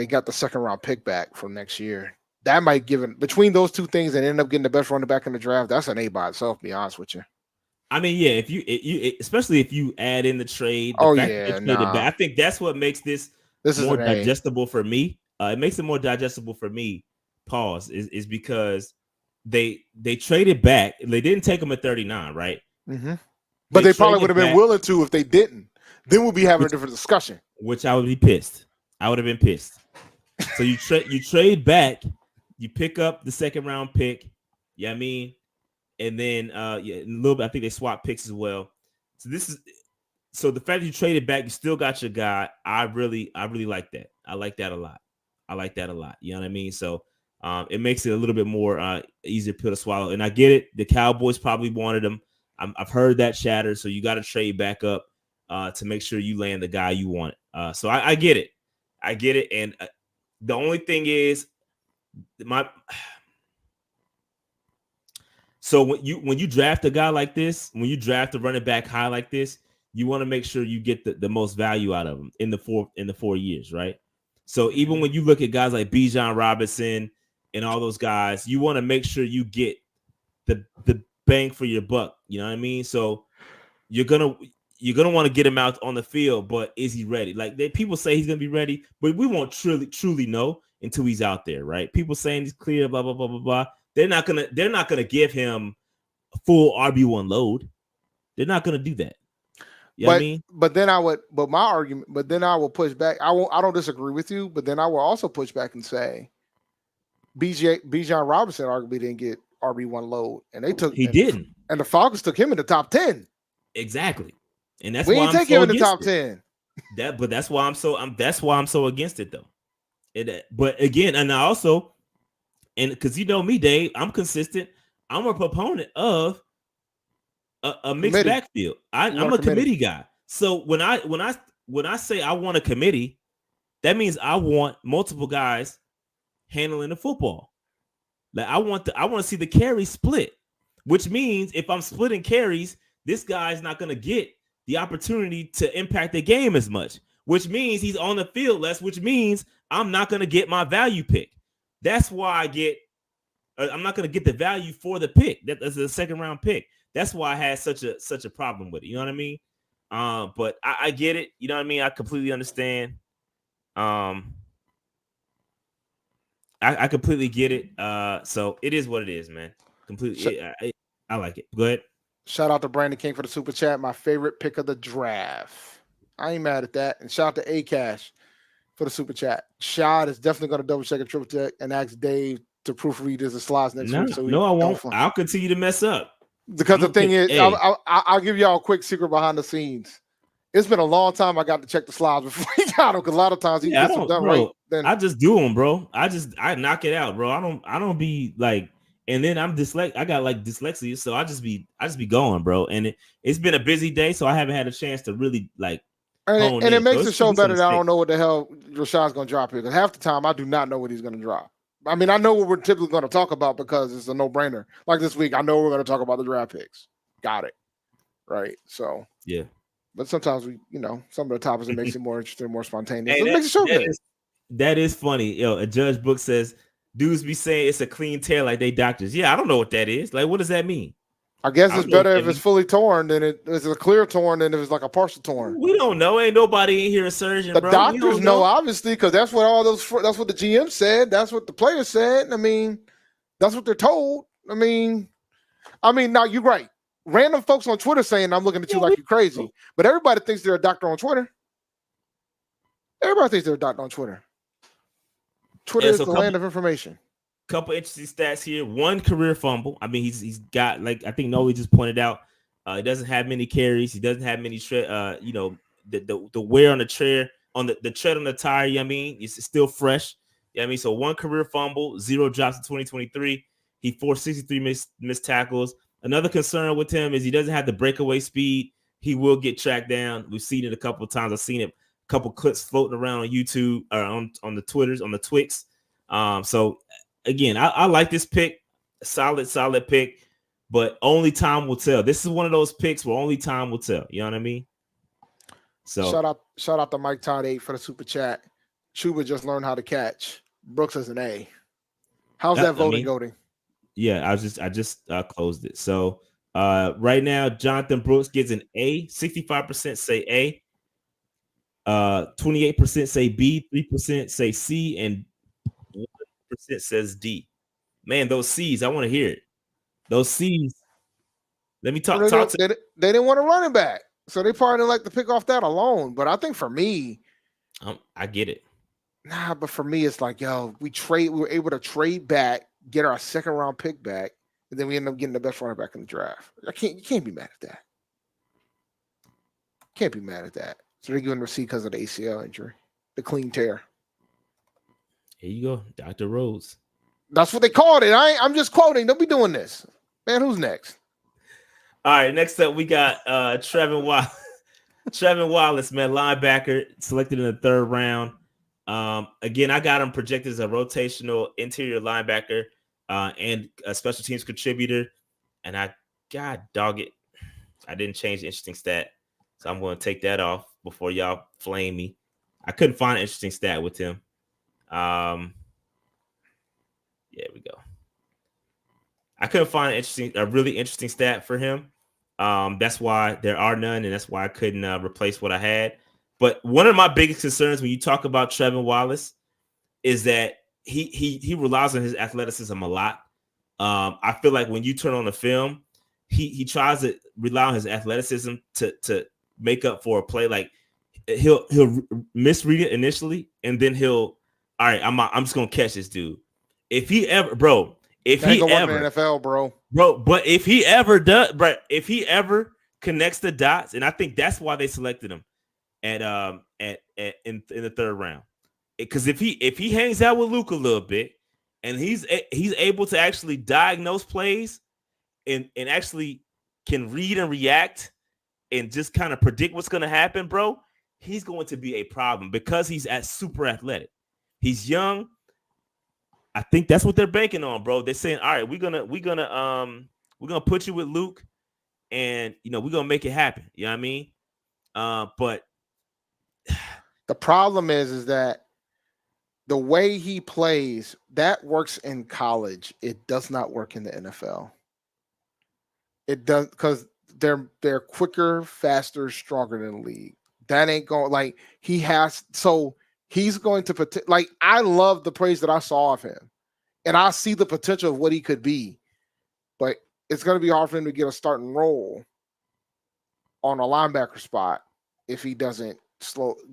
got the second round pick back from next year, that might give it, between those two things and end up getting the best running back in the draft, that's an A by itself, to be honest with you. I mean, yeah, if you especially if you add in the trade, I think that's what makes this more digestible for me. It makes it more digestible for me. Pause is because they traded back. They didn't take him at 39, right? Mm-hmm. But they probably would have been willing to if they didn't. Then we'll be having a different discussion. Which I would be pissed. I would have been pissed. So you trade back, you pick up the second round pick. Yeah, I mean, and then a little bit. I think they swapped picks as well. So the fact that you traded back, you still got your guy. I really like that. I like that a lot. You know what I mean? So It makes it a little bit more easier pill to swallow. And I get it. The Cowboys probably wanted him. I've heard that chatter. So you got to trade back up to make sure you land the guy you want. So I get it. I get it. And the only thing is so when you draft a guy like this, when you draft a running back high like this, you want to make sure you get the most value out of him in the 4 years, right? So even when you look at guys like Bijan Robinson and all those guys, you want to make sure you get the bang for your buck. You know what I mean? So you're gonna want to get him out on the field, but is he ready? Like people say he's gonna be ready, but we won't truly know until he's out there, right? People saying he's clear, blah blah blah blah blah. They're not gonna give him a full RB1 load. They're not gonna do that. You know what I mean? But then I will push back. I don't disagree with you, but then I will also push back and say Bijan Robinson arguably didn't get RB1 load, and he didn't. And the Falcons took him in the top 10. Exactly. And that's we why ain't take him in the top 10. That's why I'm so against it though. But again, and I also, and because you know me, Dave, I'm consistent. I'm a proponent of a mixed backfield. I'm a committee guy. So when I say I want a committee, that means I want multiple guys handling the football. Like I want to see the carry split, which means if I'm splitting carries, this guy's not going to get the opportunity to impact the game as much, which means he's on the field less, which means I'm not going to get my value pick. That's why I'm not going to get the value for the pick. That's a second round pick. That's why I had such a problem with it. You know what I mean? But I get it. You know what I mean? I completely understand. I completely get it. So it is what it is, man. Completely. I like it. Go ahead. Shout out to Brandon King for the super chat. My favorite pick of the draft. I ain't mad at that. And shout out to A-Cash for the super chat. Shad is definitely going to double check and triple check and ask Dave to proofread his slides next week. So I won't. I'll continue to mess up. Because the thing is, I'll give y'all a quick secret behind the scenes. It's been a long time I got to check the slides before he got them, because a lot of times he gets them done right. Then I just do them, bro. I knock it out, bro. I don't be like, and then I'm dyslexic. I got like dyslexia, so I just be going, bro. And it's been a busy day, so I haven't had a chance to really like. And it makes the show better that I don't know what the hell Rashad's going to drop here, because half the time I do not know what he's going to drop. I mean, I know what we're typically going to talk about because it's a no-brainer. Like this week, I know we're going to talk about the draft picks. Got it. Right. So, yeah. But sometimes some of the topics, it makes it more interesting, more spontaneous. It makes it show good. That is funny. Yo, a Judge Book says, dudes be saying it's a clean tear like they doctors. Yeah, I don't know what that is. Like, what does that mean? I guess it's better if it's fully torn than it's a clear torn than if it's like a partial torn. We don't know. Ain't nobody in here a surgeon, bro. The doctors know, obviously, because that's what that's what the GM said. That's what the players said. I mean, that's what they're told. I mean, now you're right. Random folks on Twitter saying I'm looking at you like you're crazy, but everybody thinks they're a doctor on Twitter. Everybody thinks they're a doctor on Twitter. Twitter is the land of information. Couple interesting stats here. One career fumble. I mean, he's got, like I think Noe just pointed out, he doesn't have many carries. He doesn't have many the wear on the tread on the tread on the tire. You know what I mean, it's still fresh. You know what I mean, so one career fumble, 0 drops in 2023. He forced 63 missed tackles. Another concern with him is he doesn't have the breakaway speed. He will get tracked down. We've seen it a couple of times. I've seen it, a couple clips floating around on YouTube or on the Twitters, on the Twix. So again, I like this pick, solid pick, but only time will tell. This is one of those picks where only time will tell. You know what I mean? So shout out to Mike Todd 8 for the super chat. Chuba just learned how to catch. Brooks is an A. How's that voting going? Yeah, I just closed it. So right now, Jonathon Brooks gets an A. 65% say A. 28% say B. 3% say C, and 1% says D. Man, those C's, I want to hear it. Those C's. Let me talk to. They didn't want a running back, so they probably didn't like to pick off that alone. But I think for me, I get it. Nah, but for me, it's like, yo, we were able to trade back, get our second round pick back, and then we end up getting the best running back in the draft. You can't be mad at that. Can't be mad at that. So they're giving him a C because of the ACL injury, the clean tear. Here you go, Dr. Rhodes. That's what they called it. I'm just quoting. Don't be doing this. Man, who's next? All right, next up we got Trevon Wallace. Trevon Wallace, man, linebacker, selected in the 3rd round. Again, I got him projected as a rotational interior linebacker and a special teams contributor. And God dog it, I didn't change the interesting stat. So I'm going to take that off before y'all flame me. I couldn't find an interesting stat with him. Yeah, we go. I couldn't find a really interesting stat for him. That's why there are none, and that's why I couldn't replace what I had. But one of my biggest concerns when you talk about Trevon Wallace is that he relies on his athleticism a lot. I feel like when you turn on the film, he tries to rely on his athleticism to make up for a play. Like he'll misread it initially, and then all right, I'm just gonna catch this dude. If he ever, bro, if he ever in the NFL, bro, but if he ever does, bro, if he ever connects the dots, and I think that's why they selected him in the 3rd round, because if he hangs out with Luke a little bit, and he's able to actually diagnose plays and actually can read and react and just kind of predict what's going to happen, bro, he's going to be a problem because he's super athletic. He's young. I think that's what they're banking on, bro. They're saying, all right, we're gonna put you with Luke, and we're gonna make it happen. You know what I mean? But the problem is that the way he plays, that works in college. It does not work in the NFL. It does, because they're quicker, faster, stronger than the league. That ain't going, like, he's going to, like, I love the praise that I saw of him, and I see the potential of what he could be, but it's going to be hard for him to get a starting role on a linebacker spot if he doesn't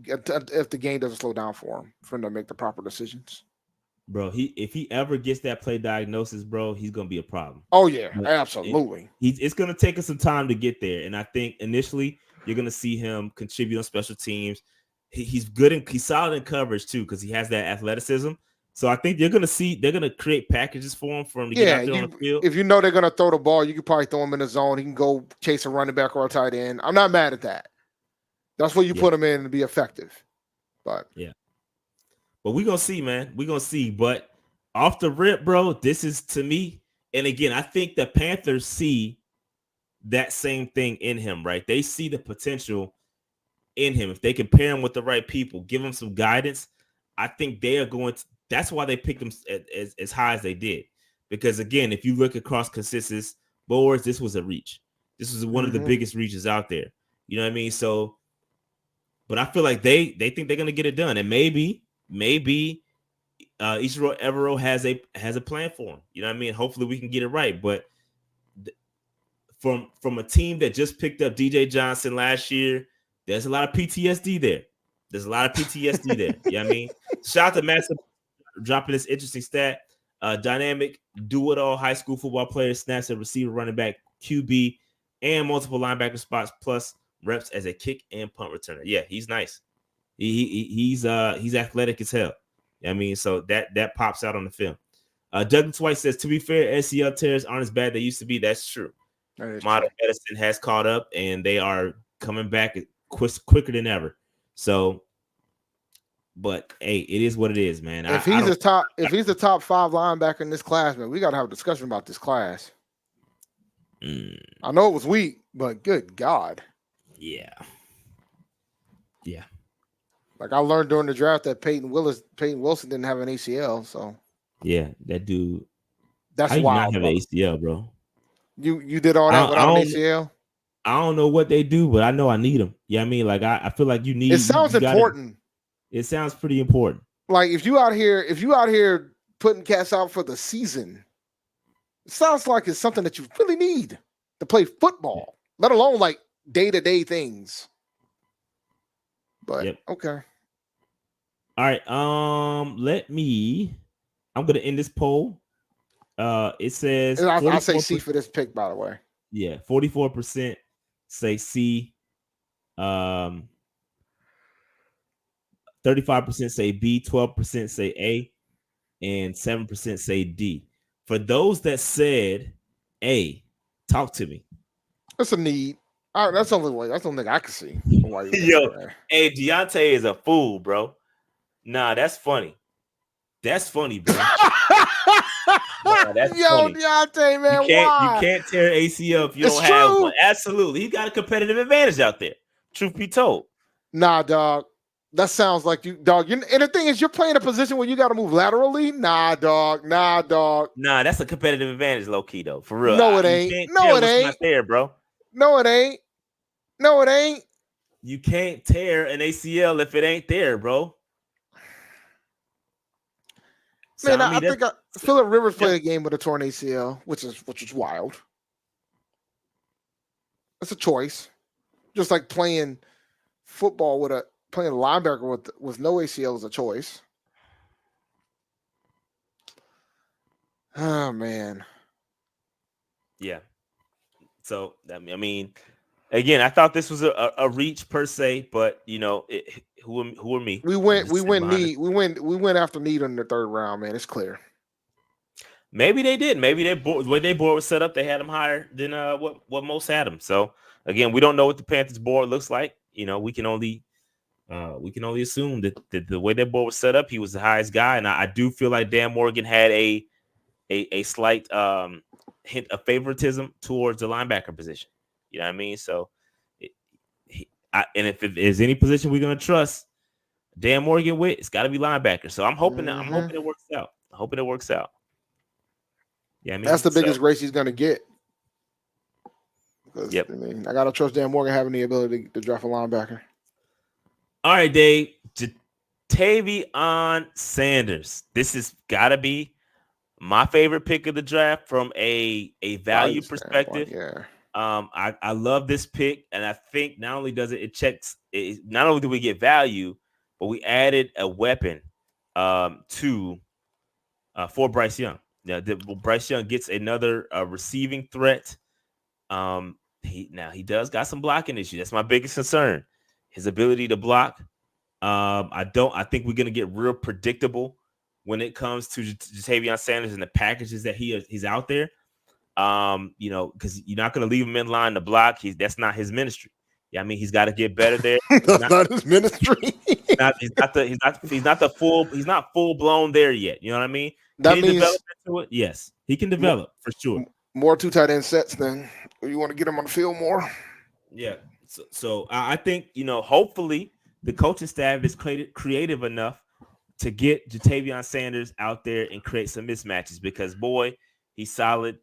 if the game doesn't slow down for him to make the proper decisions. Bro, if he ever gets that play diagnosis, bro, he's going to be a problem. Oh yeah, absolutely. It's going to take us some time to get there, and I think initially you're going to see him contribute on special teams. He's good and he's solid in coverage too, because he has that athleticism. So I think they're going to create packages for him to get out there on the field. If they're going to throw the ball, you could probably throw him in the zone. He can go chase a running back or a tight end. I'm not mad at that. That's what you put him in to be effective. But we're going to see, man. We're going to see. But off the rip, bro, this is, to me, and again, I think the Panthers see that same thing in him, right? They see the potential in him. If they can pair him with the right people, give him some guidance, I think they are going to. That's why they picked him as high as they did. Because again, if you look across consensus boards, this was a reach. This was one of the biggest reaches out there. You know what I mean? So, but I feel like they think they're going to get it done, and maybe Ichiro Evero has a plan for him. You know what I mean? Hopefully we can get it right. But from a team that just picked up DJ Johnson last year, there's a lot of PTSD there. You know what I mean? Shout out to Massive dropping this interesting stat. Dynamic, do-it-all high school football player, snaps at receiver, running back, QB, and multiple linebacker spots, plus reps as a kick and punt returner. Yeah, he's nice. He's athletic as hell. I mean, so that pops out on the film. Douglas White says, to be fair, ACL tears aren't as bad as they used to be. That's true. Modern medicine has caught up, and they are coming back quicker than ever. So, but hey, it is what it is, man. If he's the top 5 linebacker in this class, man, we got to have a discussion about this class. I know it was weak, but good God. Yeah. Like I learned during the draft that Peyton Wilson didn't have an ACL, so yeah, that dude. That's wild. Not have an ACL, bro. You did all that without an ACL? I don't know what they do, but I know I need them. Yeah, I mean, like I feel like you need. It sounds important. It sounds pretty important. Like if you out here putting cats out for the season, it sounds like it's something that you really need to play football, let alone like day-to-day things. But okay. All right. I'm gonna end this poll. It says I say C for this pick, by the way. Yeah, 44% say C. 35% say B, 12% say A. and 7% say D. For those that said A, talk to me. That's a need. That's the only way. That's the only thing I can see. Why you would Yo, say that. hey, Deontay is a fool, bro. Nah, that's funny. That's funny, bro. Nah, that's Yo, funny. Deontay, man, You why? can't tear ACL if you It's don't have true. one. Absolutely. He got a competitive advantage out there. Truth be told. Nah, dog. That sounds like you, dog. And the thing is, you're playing a position where you got to move laterally. Nah, dog. Nah, dog. Nah, that's a competitive advantage, low key though. For real. No, it You ain't. can't No, tear it what's not ain't. there, bro. No, it ain't. No, it ain't. You can't tear an ACL if it ain't there, bro. So Man, I I mean, think Phillip Rivers played a game with a torn ACL, which is wild. That's a choice. Just like playing football playing a linebacker with no ACL is a choice. Oh man. yeah. So I mean, again, I thought this was a reach per se, but you know, who are me? We went after need in the third round, man. It's clear. Maybe they did. Maybe the way they board was set up, they had them higher than what most had them. So again, we don't know what the Panthers board looks like. You know, we can only assume that the way that board was set up, he was the highest guy, and I do feel like Dan Morgan had a slight hint of favoritism towards the linebacker position. You know what I mean? So, and if there's any position we're gonna trust Dan Morgan with, it's got to be linebacker. So I'm hoping it works out. I'm hoping it works out. Yeah, I mean that's the biggest grace he's gonna get. Yep. I mean, I gotta trust Dan Morgan having the ability to draft a linebacker. All right, Dave. Ja'Tavion Sanders. This has got to be my favorite pick of the draft from a value perspective. Yeah. I love this pick, and I think not only does it checks it, not only do we get value, but we added a weapon to for Bryce Young. Now, Bryce Young gets another receiving threat. He does got some blocking issues. That's my biggest concern. His ability to block. I think we're gonna get real predictable when it comes to Ja'Tavion Sanders and the packages that he's out there. You know, because you're not gonna leave him in line to block. That's not his ministry. Yeah, I mean, he's got to get better there. That's not his ministry. He's not full blown there yet. You know what I mean? That can he means develop into it? Yes, he can develop for sure. More 2 tight end sets then. You want to get him on the field more? Yeah. So I think, you know, hopefully the coaching staff is creative enough to get Ja'Tavion Sanders out there and create some mismatches because boy, he's solid.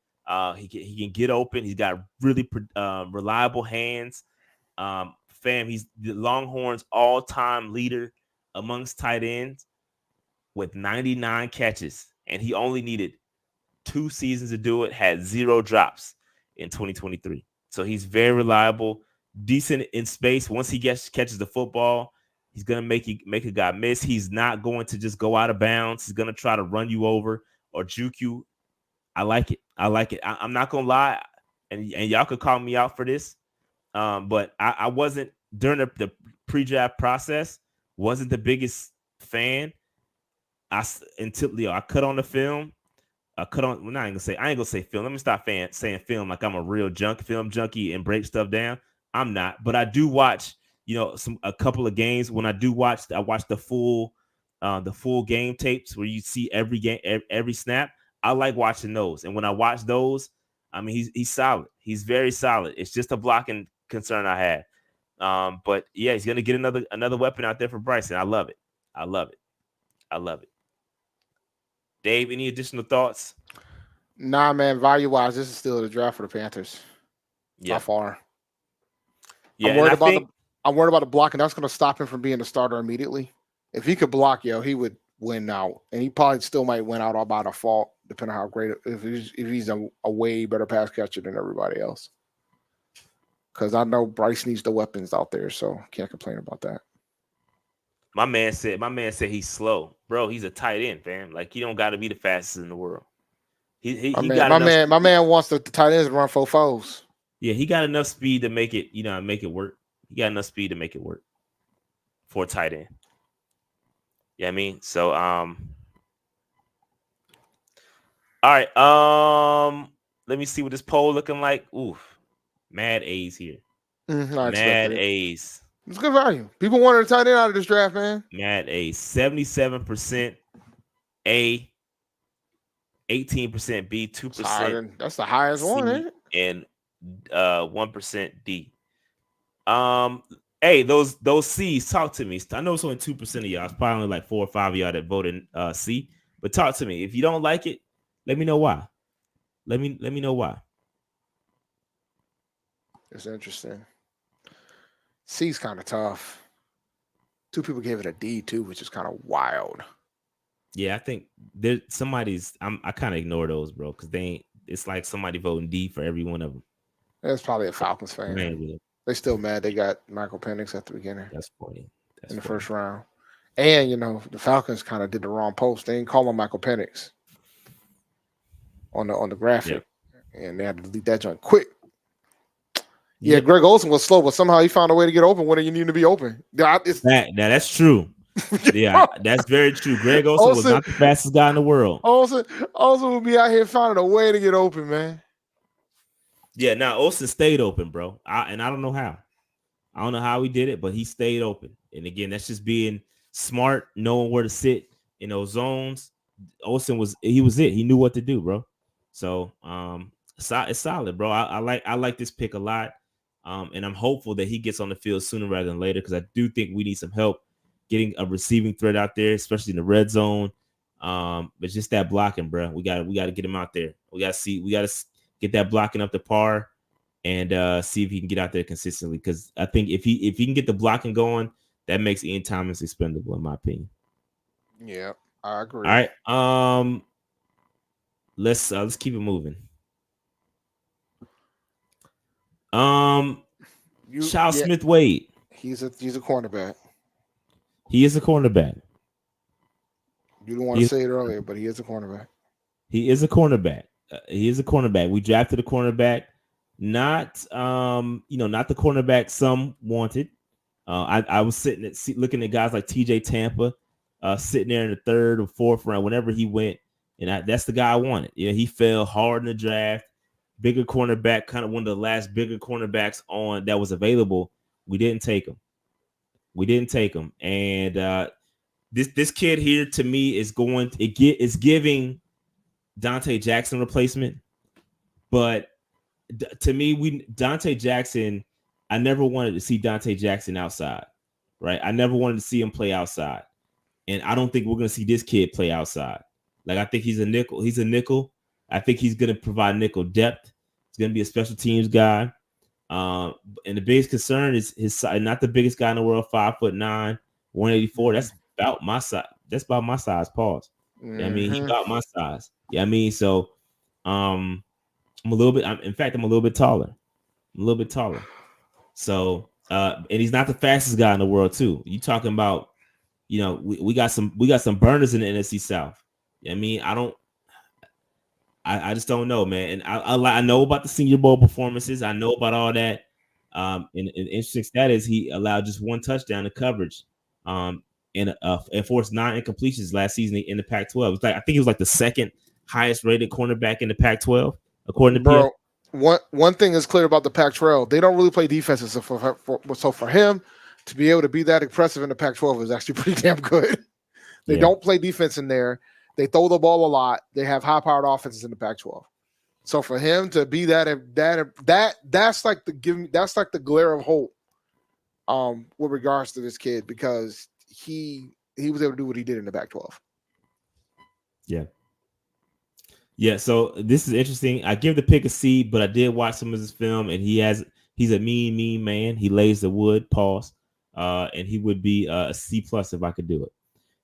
He can get open. He's got really reliable hands. He's the Longhorns' all-time leader amongst tight ends with 99 catches, and he only needed 2 seasons to do it. Had 0 drops in 2023. So he's very reliable, decent in space. Once he catches the football, he's gonna make a guy miss. He's not going to just go out of bounds. He's gonna try to run you over or juke you. I like it. I'm not gonna lie, and y'all could call me out for this. But I wasn't during the pre-draft process. Wasn't the biggest fan. Until I cut on the film. I ain't gonna say film. Let me stop saying film like I'm a real film junkie and break stuff down. I'm not, but I do watch. You know, a couple of games. When I do watch, I watch the full game tapes where you see every game, every snap. I like watching those, and when I watch those, I mean he's solid. He's very solid. It's just a blocking concern I had. But yeah, he's gonna get another weapon out there for Bryson. I love it. Dave, any additional thoughts? Nah, man. Value-wise, this is still the draft for the Panthers. Yeah. By far. Yeah, I'm worried about the blocking. That's going to stop him from being the starter immediately. If he could block, he would win out, and he probably still might win out by default, depending on how great. If he's a way better pass catcher than everybody else. Because I know Bryce needs the weapons out there, so can't complain about that. My man said he's slow, bro. He's a tight end, fam. Like he don't got to be the fastest in the world. My man wants the tight ends to run 4.4s. Yeah, he got enough speed to make it, make it work. He got enough speed to make it work for a tight end. Yeah, I mean, so All right. Let me see what this poll looking like. Oof. Mad A's here. I Mad expected it. A's. It's good value. People wanted a tight end out of this draft, man. Mad A's. 77% A, 18% B, 2% That's the highest one, C, ain't it? and 1% D. Hey, those C's, talk to me. I know it's only 2% of y'all. It's probably only like 4 or 5 of y'all that voted C. But talk to me. If you don't like it, let me know why. Let me know why. It's interesting. C's kind of tough. 2 people gave it a D too, which is kind of wild. Yeah, I think there's somebody's. I kind of ignore those, bro, because they ain't. It's like somebody voting D for every one of them. That's probably a Falcons fan. Man, they still mad they got Michael Penix at the beginning. That's funny. In the first round. And, the Falcons kind of did the wrong post. They didn't call him Michael Penix on the graphic. Yep. And they had to delete that joint quick. Yeah, Greg Olsen was slow, but somehow he found a way to get open when you need to be open. Now, that's true. Yeah, that's very true. Greg Olsen was not the fastest guy in the world. Olsen would be out here finding a way to get open, man. Yeah, now Olsen stayed open, bro. I don't know how. I don't know how he did it, but he stayed open. And again, that's just being smart, knowing where to sit in those zones. Olsen was it. He knew what to do, bro. So it's solid, bro. I like this pick a lot. And I'm hopeful that he gets on the field sooner rather than later, because I do think we need some help getting a receiving threat out there, especially in the red zone. But just that blocking, bro. We got to get him out there. We got to get that blocking up to par and see if he can get out there consistently. Because I think if he can get the blocking going, that makes Ian Thomas expendable, in my opinion. Yeah, I agree. All right. Let's keep it moving. Chau Smith-Wade. He's a cornerback. He is a cornerback. You didn't want to say it earlier, but he is a cornerback. He is a cornerback. He is a cornerback. We drafted a cornerback, not not the cornerback some wanted. I was looking at guys like TJ Tampa, sitting there in the 3rd or 4th round, whenever he went, and that's the guy I wanted. Yeah, he fell hard in the draft. Bigger cornerback, kind of one of the last bigger cornerbacks on that was available. We didn't take him. And this kid here, to me, is giving Dante Jackson replacement. But to me, Dante Jackson, I never wanted to see Dante Jackson outside, right? I never wanted to see him play outside. And I don't think we're going to see this kid play outside. Like, I think he's a nickel. I think he's going to provide nickel depth. He's going to be a special teams guy. And the biggest concern is his size. Not the biggest guy in the world, 5'9", 184. That's about my size. That's about my size. Pause. Mm-hmm. I mean, he's about my size. Yeah, I mean, so I'm a little bit. I'm a little bit taller. So and he's not the fastest guy in the world too. You talking about, we got some burners in the NFC South. I mean, I just don't know, man. And I know about the Senior Bowl performances. I know about all that. And interesting stat is he allowed just 1 touchdown in coverage, and forced 9 incompletions last season in the Pac-12. I think he was like the 2nd highest rated cornerback in the Pac-12, according to Bro. One thing is clear about the Pac-12: they don't really play defenses. So for him to be able to be that impressive in the Pac-12 is actually pretty damn good. They don't play defense in there. They throw the ball a lot. They have high-powered offenses in the Pac-12. So for him to be that's like the glare of hope, with regards to this kid, because he was able to do what he did in the Pac-12. Yeah. So this is interesting. I give the pick a C, but I did watch some of his film, and he's a mean man. He lays the wood. Pause. And he would be a C+ if I could do it.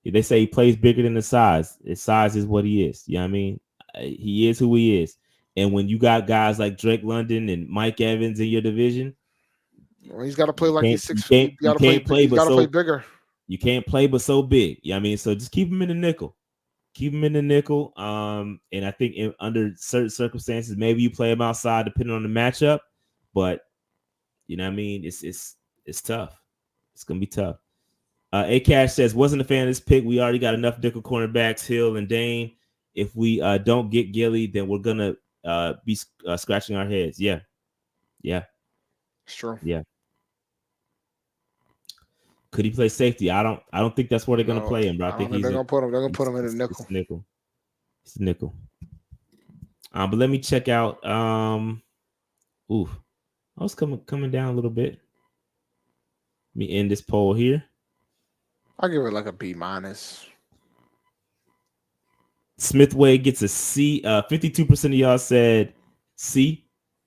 They say he plays bigger than the size. His size is what he is. You know what I mean? He is who he is. And when you got guys like Drake London and Mike Evans in your division, well, he's got to play like he's 6 feet. You got to play bigger. You can't play but so big. You know what I mean? So just keep him in the nickel. And I think under certain circumstances, maybe you play him outside depending on the matchup. But you know what I mean? It's tough. It's gonna be tough. A Cash says, wasn't a fan of this pick. We already got enough nickel cornerbacks, Hill and Dane. if we don't get Gilly, then we're gonna be scratching our heads. Yeah. It's true. Yeah. Could he play safety? I don't think that's where they're gonna play him, bro. I think they're gonna put him. They're gonna put him in a nickel. It's nickel. It's nickel. But let me check out. Ooh, I was coming down a little bit. Let me end this poll here. I'll give it like a B-. Smith-Wade gets a C. 52% of y'all said C.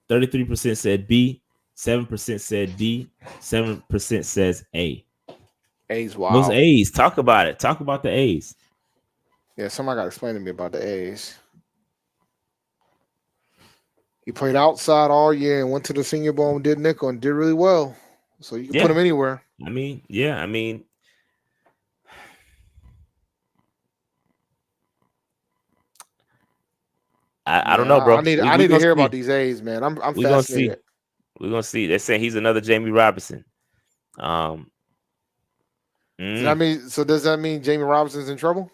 33% said B. 7% said D. 7% says A. A's wild. Those A's. Talk about it. Talk about the A's. Yeah, somebody got to explain to me about the A's. He played outside all year and went to the Senior Bowl and did nickel and did really well. So you can put him anywhere. I mean, I don't know, bro. I need to hear about these A's, man. I'm fascinated. We're gonna see. They're saying he's another Jamie Robinson. Does that mean Jamie Robinson's in trouble?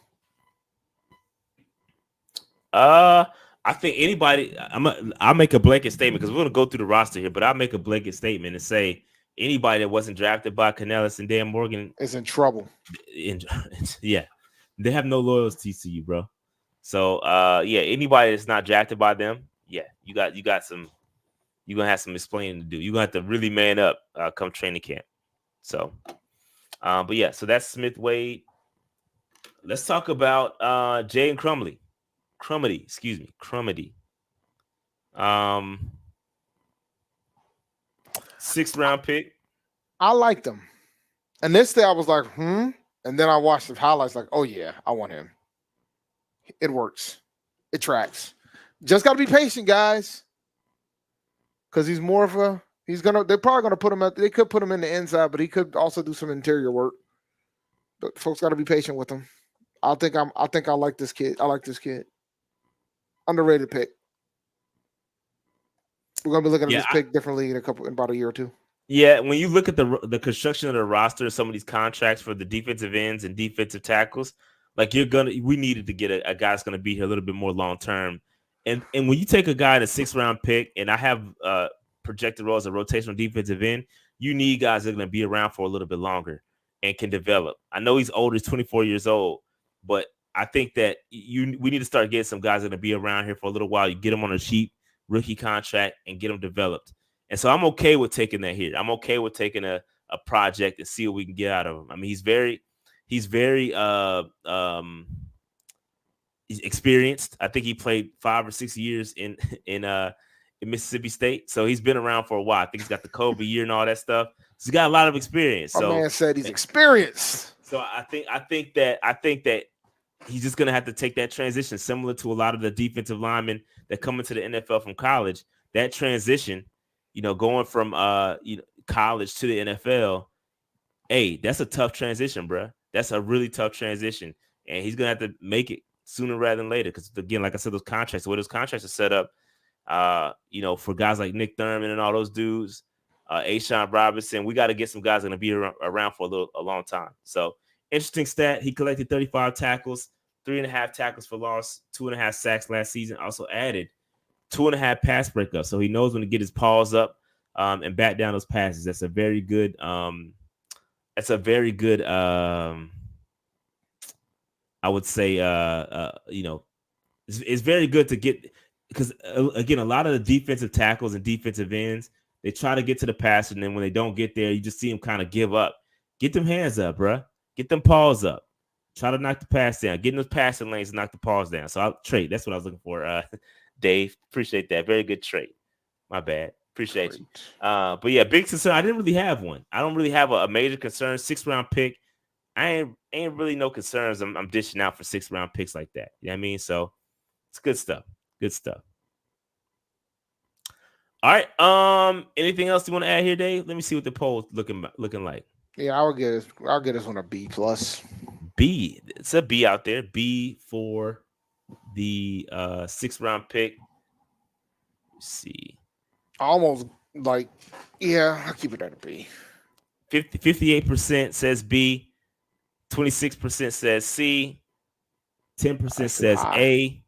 I think anybody. I'll make a blanket statement because we're gonna go through the roster here, but I'll make a blanket statement and say anybody that wasn't drafted by Canellis and Dan Morgan is in trouble. Yeah, they have no loyalty to you, bro. So anybody that's not drafted by them, you got some. You're gonna have some explaining to do. You're gonna have to really man up come training camp. So, but yeah, so that's Smith-Wade. Let's talk about Jay and Crumedy. 6th round pick. I liked him. And this day I was like, And then I watched the highlights like, oh yeah, I want him. It works. It tracks. Just got to be patient, guys. Because he's more of a, they're probably going to put him they could put him in the inside, but he could also do some interior work. But folks got to be patient with him. I think I like this kid. I like this kid. Underrated pick. We're gonna be looking at this pick differently in about a year or two. Yeah, when you look at the construction of the roster, some of these contracts for the defensive ends and defensive tackles, like we needed to get a guy that's gonna be here a little bit more long term. And when you take a guy in a 6th round pick, and I have projected role as a rotational defensive end, you need guys that are gonna be around for a little bit longer and can develop. I know he's older, he's 24 years old, but I think that we need to start getting some guys that are gonna be around here for a little while. You get them on a cheap rookie contract and get them developed. And so I'm okay with taking that here. I'm okay with taking a project and see what we can get out of him. I mean, he's very he's experienced. I think he played 5 or 6 years in Mississippi State. So he's been around for a while. I think he's got the COVID year and all that stuff. So he's got a lot of experience. My man said he's experienced. So I think that he's just gonna have to take that transition, similar to a lot of the defensive linemen that come into the NFL from college. That transition, going from college to the NFL, hey, that's a tough transition, bro. That's a really tough transition, and he's gonna have to make it sooner rather than later. Because again, like I said, those contracts are set up, for guys like Nick Thurman and all those dudes, A'Shawn Robinson. We got to get some guys that are gonna be around for a long time. So. Interesting stat. He collected 35 tackles, 3.5 tackles for loss, 2.5 sacks last season. Also added 2.5 pass breakups. So he knows when to get his paws up and bat down those passes. That's a very good. I would say, it's very good to get, because again, a lot of the defensive tackles and defensive ends, they try to get to the pass, and then when they don't get there, you just see them kind of give up. Get them hands up, bro. Get them paws up. Try to knock the pass down. Get in those passing lanes and knock the paws down. So trait. That's what I was looking for. Dave, appreciate that. Very good trait. My bad. Appreciate you. But yeah, big concern. I didn't really have one. I don't really have a major concern. 6th round pick. I ain't really no concerns. I'm dishing out for 6th round picks like that. You know what I mean? So it's good stuff. Good stuff. All right. Anything else you want to add here, Dave? Let me see what the poll's looking like. Yeah, I'll get this one a B+. B. It's a B out there. B for the 6th round pick. Let's see. Almost I'll keep it at a B. 58% says B. 26% says C. 10% says A,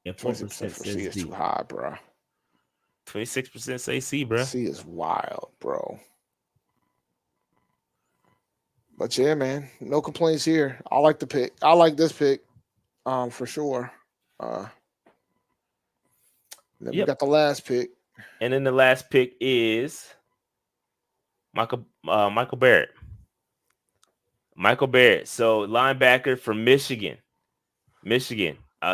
and 4% for says C is D. too high, bro. 26% say C, bro. C is wild, bro. But yeah, man, no complaints here. I like the pick. I like this pick, for sure. Then we got the last pick. And then the last pick is Michael Barrett. Michael Barrett. So linebacker from Michigan.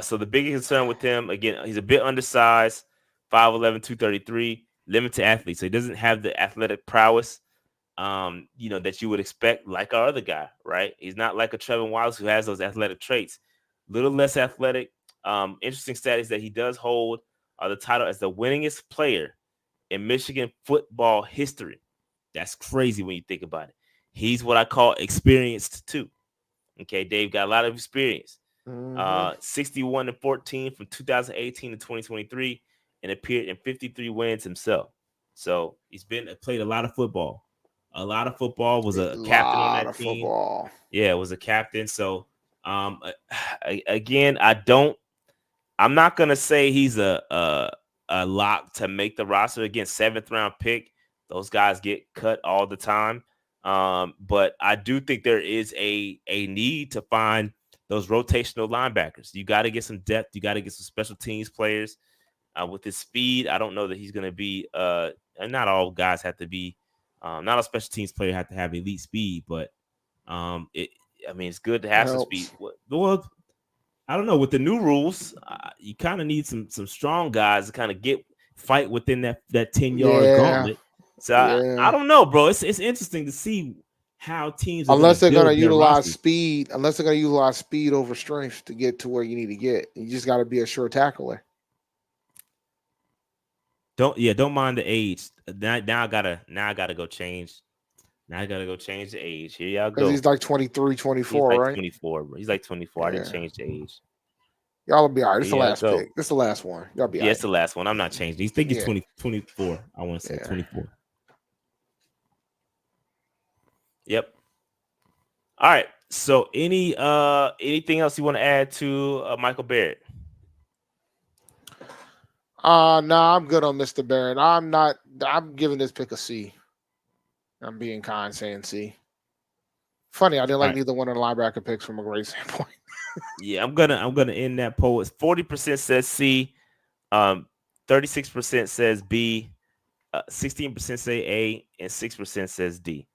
So the biggest concern with him, again, he's a bit undersized, 5'11", 233, limited athlete. So he doesn't have the athletic prowess, that you would expect like our other guy, right? He's not like a Trevon Wallace who has those athletic traits. Little less athletic. Interesting stat is that he does hold the title as the winningest player in Michigan football history. That's crazy when you think about it. He's what I call experienced too. Okay, Dave got a lot of experience. 61-14 from 2018 to 2023, and appeared in 53 wins himself. So he's played a lot of football. Was a captain on that team. Football. Yeah, was a captain. So again, I'm not gonna say he's a lock to make the roster. Again, 7th round pick. Those guys get cut all the time. But I do think there is a need to find those rotational linebackers. You got to get some depth. You got to get some special teams players. With his speed, I don't know that he's going to be. Not all guys have to be. Not a special teams player have to have elite speed, but it's good to have some speed. Well, I don't know. With the new rules, you kind of need some strong guys to kind of fight within that 10-yard gauntlet. So I don't know, bro. It's interesting to see how teams unless they're going to utilize speed, over strength to get to where you need to get. You just got to be a sure tackler. Don't mind the age. Now I gotta go change. Now I gotta go change the age. Here y'all go. Because he's like 23, 24, he's like right? 24, bro. He's like 24. I didn't change the age. Y'all will be all right. It's the last pick. This is the last one. Y'all be all right. It's the last one. I'm not changing. He's thinking 24. I want to say 24. Yep. All right. So anything else you want to add to Michael Barrett? No, I'm good on Mr. Barrett. I'm giving this pick a C. I'm being kind, saying C. Funny, I didn't like neither one of the linebacker picks from a great standpoint. Yeah, I'm gonna end that poll. It's 40% says C, 36% says B, 16% say A, and 6% says D.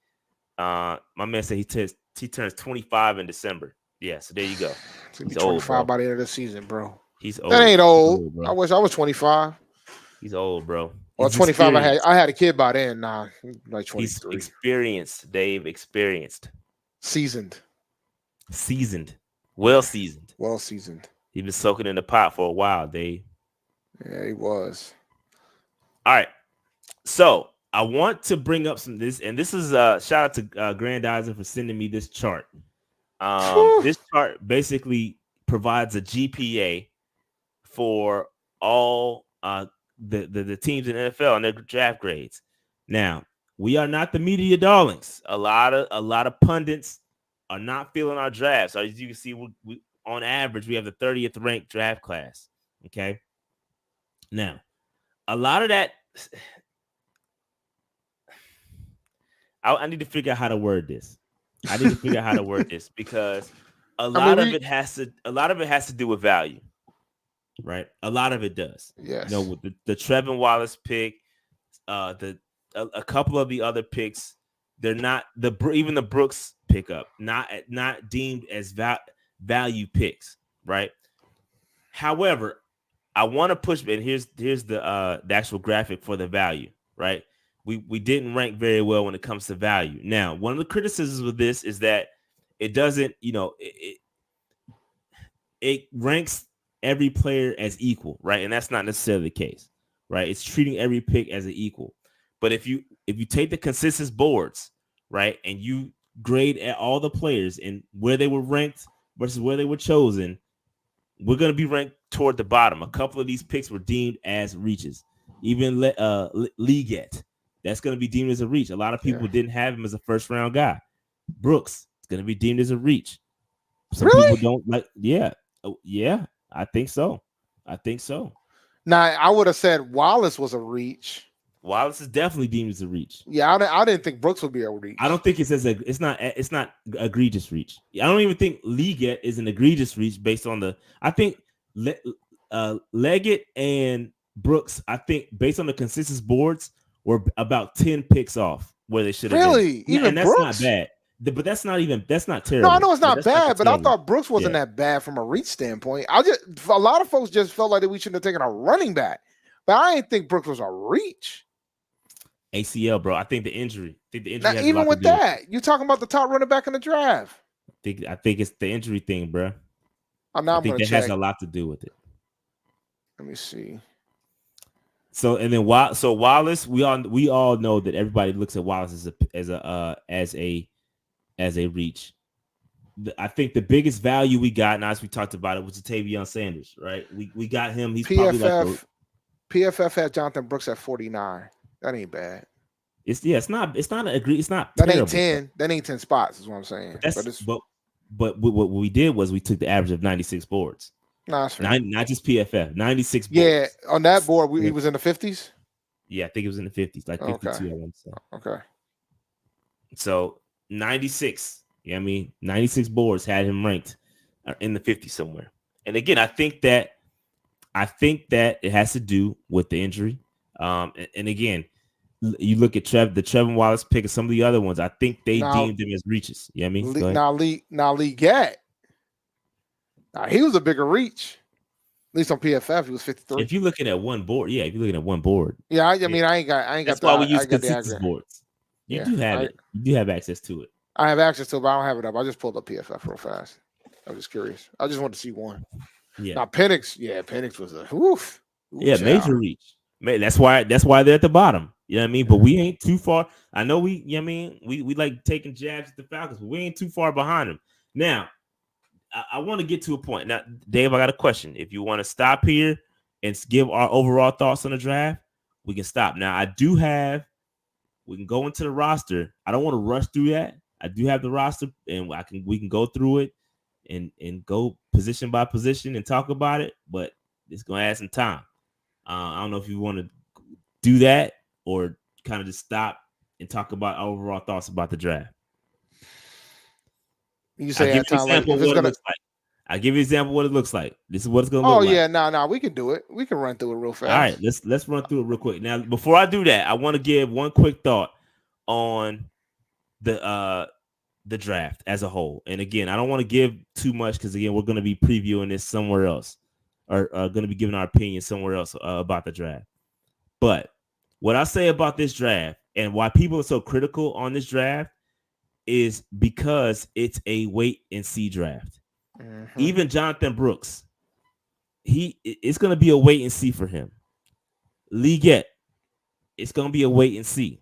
My man said he turns 25 in December. Yeah, so there you go. He's 25 by the end of the season, bro. He's old. That ain't old. I wish I was 25. He's old, bro. Well, 25. I had a kid by then. Nah, like 23. He's experienced, Dave. Experienced. Seasoned. Well seasoned. He's been soaking in the pot for a while, Dave. Yeah, he was. All right. So I want to bring up this is shout out to Grandizer for sending me this chart. This chart basically provides a GPA for all the teams in the NFL and their draft grades. Now, we are not the media darlings. A lot of pundits are not feeling our drafts. So as you can see, we on average we have the 30th ranked draft class. Okay. Now, a lot of that, I need to figure out how to word this. Because a lot of it has to do with value, right? A lot of it does. Yes. With the Trevon Wallace pick, a couple of the other picks, they're not even the Brooks pickup, not deemed as value picks, right? However, I want to push, and here's the actual graphic for the value, right? We didn't rank very well when it comes to value. Now, one of the criticisms with this is that it doesn't, it ranks every player as equal, right? And that's not necessarily the case, right? It's treating every pick as an equal. But if you take the consensus boards, right, and you grade at all the players and where they were ranked versus where they were chosen, we're going to be ranked toward the bottom. A couple of these picks were deemed as reaches. Even Legette, that's going to be deemed as a reach. A lot of people didn't have him as a first-round guy. Brooks is going to be deemed as a reach. Some people don't like, Yeah, I think so. Now, I would have said Wallace was a reach. Wallace is definitely deemed as a reach. Yeah, I didn't think Brooks would be a reach. I don't think it's not egregious reach. I don't even think Legette is an egregious reach based on the. I think Legette and Brooks, I think based on the consensus boards, were about 10 picks off where they should have been. Really? Even and that's Brooks? not bad. But that's not terrible. No, I know it's not bad, but I terrible. thought Brooks wasn't that bad from a reach standpoint. A lot of folks just felt like that we shouldn't have taken a running back, but I didn't think Brooks was a reach. ACL, bro. I think the injury. Now, even with that, you're talking about the top running back in the draft. I think it's the injury thing, bro. I think that has a lot to do with it. Let me see. So Wallace, we all know that everybody looks at Wallace as a reach. I think the biggest value we got, and as we talked about it, was Ja'Tavion Sanders, right? We got him. He's probably like PFF had Jonathon Brooks at 49. That ain't bad. It's not that terrible. Ain't 10. That ain't 10 spots, is what I'm saying. But what we did was we took the average of 96 boards. No, that's fair. Not just PFF, 96 boards. Yeah, on that board, he was in the 50s? Yeah, I think it was in the 50s, like 52, okay. I want to say. Okay. So 96, 96 boards had him ranked in the 50s somewhere. And again, I think that it has to do with the injury. And again, you look at the Trevon Wallace pick and some of the other ones, I think they deemed them as reaches. You know what I mean? Now Legette. He was a bigger reach. At least on PFF, he was 53. If you're looking at one board, Yeah, I ain't got that's why we use consensus boards. You do have it. You do have access to it. I have access to it, but I don't have it up. I just pulled up PFF real fast. I was just curious. I just wanted to see one. Yeah. Now Penix was a woof. Major reach. That's why they're at the bottom. You know what I mean? But we ain't too far. I know we like taking jabs at the Falcons, but we ain't too far behind them. Now, I want to get to a point. Now, Dave, I got a question. If you want to stop here and give our overall thoughts on the draft, we can stop. Now, we can go into the roster. I don't want to rush through that. I do have the roster, and we can go through it and go position by position and talk about it, but it's going to add some time. I don't know if you want to do that or kind of just stop and talk about our overall thoughts about the draft. You say I give you an example of what it looks like. This is what it's going to look like. Oh, yeah. No, we can do it. We can run through it real fast. All right, let's run through it real quick. Now, before I do that, I want to give one quick thought on the draft as a whole. And again, I don't want to give too much because, again, we're going to be previewing this somewhere else or going to be giving our opinion somewhere else about the draft. But what I say about this draft and why people are so critical on this draft is because it's a wait and see draft. Mm-hmm. Even Jonathon Brooks, it's going to be a wait and see for him. Legette, it's going to be a wait and see.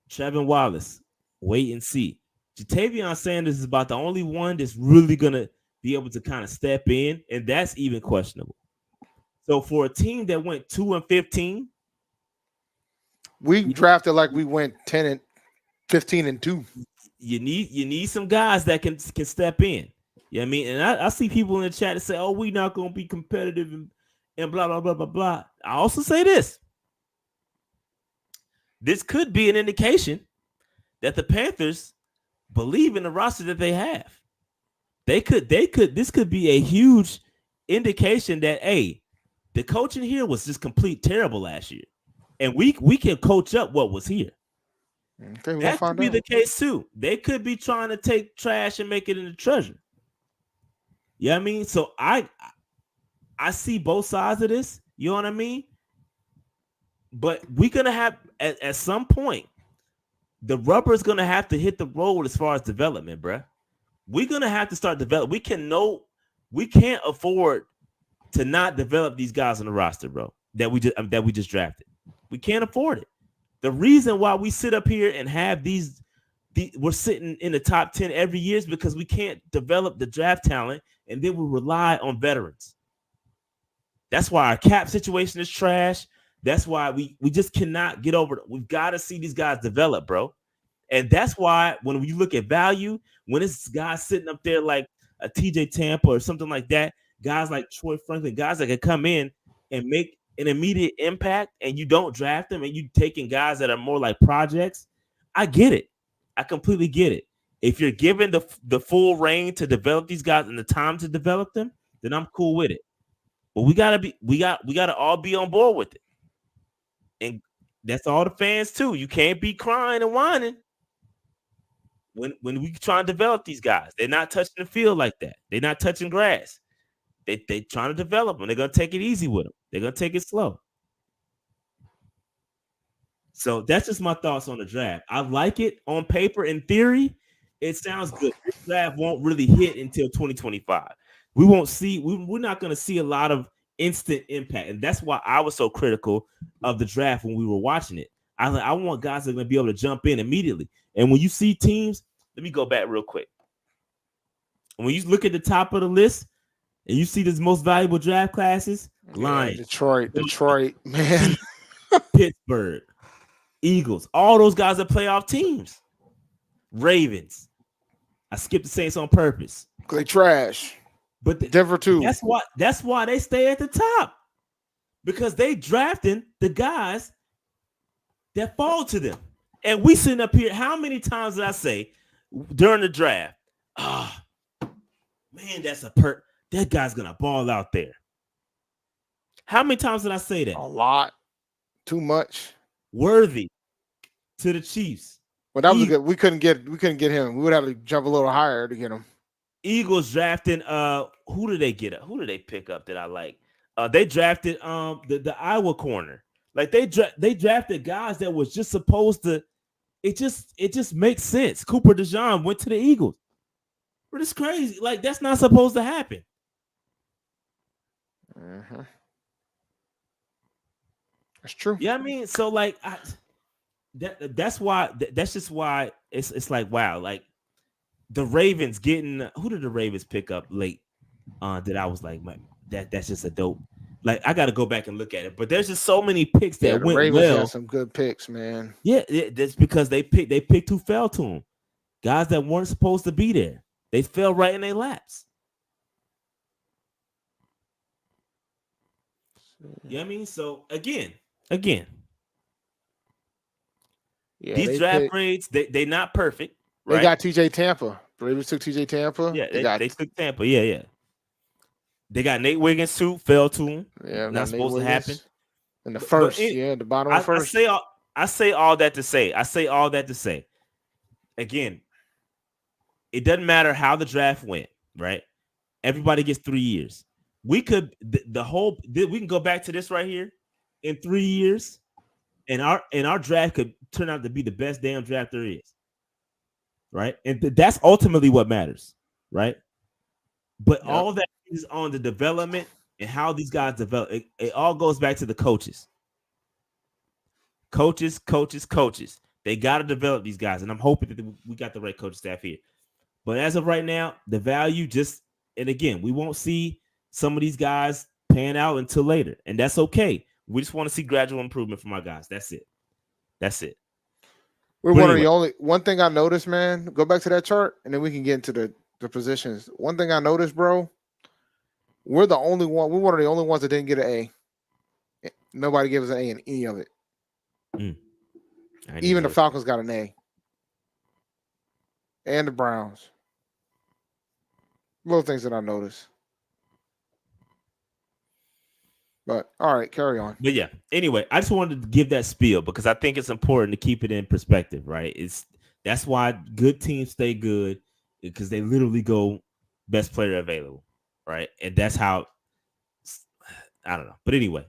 Trevon Wallace, wait and see. Ja'Tavion Sanders is about the only one that's really going to be able to kind of step in, and that's even questionable. So for a team that went 2-15, we drafted like we went 10-15-2. You need some guys that can step in. You know what I mean? And I see people in the chat that say, "Oh, we're not going to be competitive and blah blah blah blah blah." I also say this. This could be an indication that the Panthers believe in the roster that they have. This could be a huge indication that, hey, the coaching here was just complete terrible last year. And we can coach up what was here. Okay, that could be the case too. They could be trying to take trash and make it into treasure. You know what I mean? So I see both sides of this. You know what I mean? But we're gonna have at some point, the rubber is gonna have to hit the road as far as development, bruh. We're gonna have to start developing. We can't afford to not develop these guys on the roster, bro. That we just drafted. We can't afford it. The reason why we sit up here and have we're sitting in the top 10 every year is because we can't develop the draft talent, and then we rely on veterans. That's why our cap situation is trash. That's why we just cannot get over it. We've got to see these guys develop, bro. And that's why when you look at value, when it's guys sitting up there like a TJ Tampa or something like that, guys like Troy Franklin, guys that can come in and make an immediate impact, and you don't draft them and you taking guys that are more like projects, I get it. I completely get it. If you're given the full reign to develop these guys and the time to develop them, then I'm cool with it. But we gotta all be on board with it. And that's all the fans too. You can't be crying and whining when we try to develop these guys. They're not touching the field like that. They're not touching grass. They trying to develop them. They're gonna take it easy with them. They're gonna take it slow. So that's just my thoughts on the draft. I like it on paper. In theory, it sounds good. This draft won't really hit until 2025. We won't see. We're not going to see a lot of instant impact, and that's why I was so critical of the draft when we were watching it. I want guys that are going to be able to jump in immediately. And when you see teams, let me go back real quick. When you look at the top of the list and you see these most valuable draft classes, Lions, Detroit, man, Pittsburgh, Eagles, all those guys are playoff teams. Ravens. I skipped the Saints on purpose. They trash. But Denver too. That's why they stay at the top. Because they drafting the guys that fall to them. And we sitting up here, how many times did I say during the draft, man, that guy's gonna ball out there. How many times did I say that? A lot. Too much. Worthy to the Chiefs. Well, that was good. We couldn't get him. We would have to jump a little higher to get him. Eagles drafting who did they get up? Who did they pick up that I like? They drafted the Iowa corner. Like they drafted guys that was just supposed to, it just makes sense. Cooper DeJean went to the Eagles. But it's crazy. Like that's not supposed to happen. Uh-huh. That's true. Yeah, I mean, so like that's just why it's like wow, like the Ravens getting who did the Ravens pick up late? That I was like, man, that's just a dope. Like I got to go back and look at it, but there's just so many picks that went Ravens well. had some good picks, man. Yeah, that's because they picked who fell to them, guys that weren't supposed to be there. They fell right in their laps. You know what I mean? So again. Yeah, these draft grades, they not perfect. Right? They got TJ Tampa. The Ravens took TJ Tampa. Yeah, they took Tampa. Yeah. They got Nate Wiggins too, fell to him. Yeah, not supposed to happen. In the first, the bottom of first. I say all that to say. Again, it doesn't matter how the draft went, right? Everybody gets 3 years. We could we can go back to this right here in 3 years, and our draft could turn out to be the best damn draft there is, right? And that's ultimately what matters, right? But all that is on the development and how these guys develop. It all goes back to the coaches. Coaches. They got to develop these guys, and I'm hoping that we got the right coaching staff here. But as of right now, the value and again, we won't see some of these guys pan out until later, and that's okay. We just want to see gradual improvement from our guys. That's it. We're one of the only. One thing I noticed, man. Go back to that chart, and then we can get into the positions. One thing I noticed, bro. We're the only one. We're one of the only ones that didn't get an A. Nobody gave us an A in any of it. Even the Falcons got an A. And the Browns. Little things that I noticed. But all right, carry on. But yeah, anyway, I just wanted to give that spiel because I think it's important to keep it in perspective, right? That's why good teams stay good because they literally go best player available, right? And that's how I don't know. But anyway,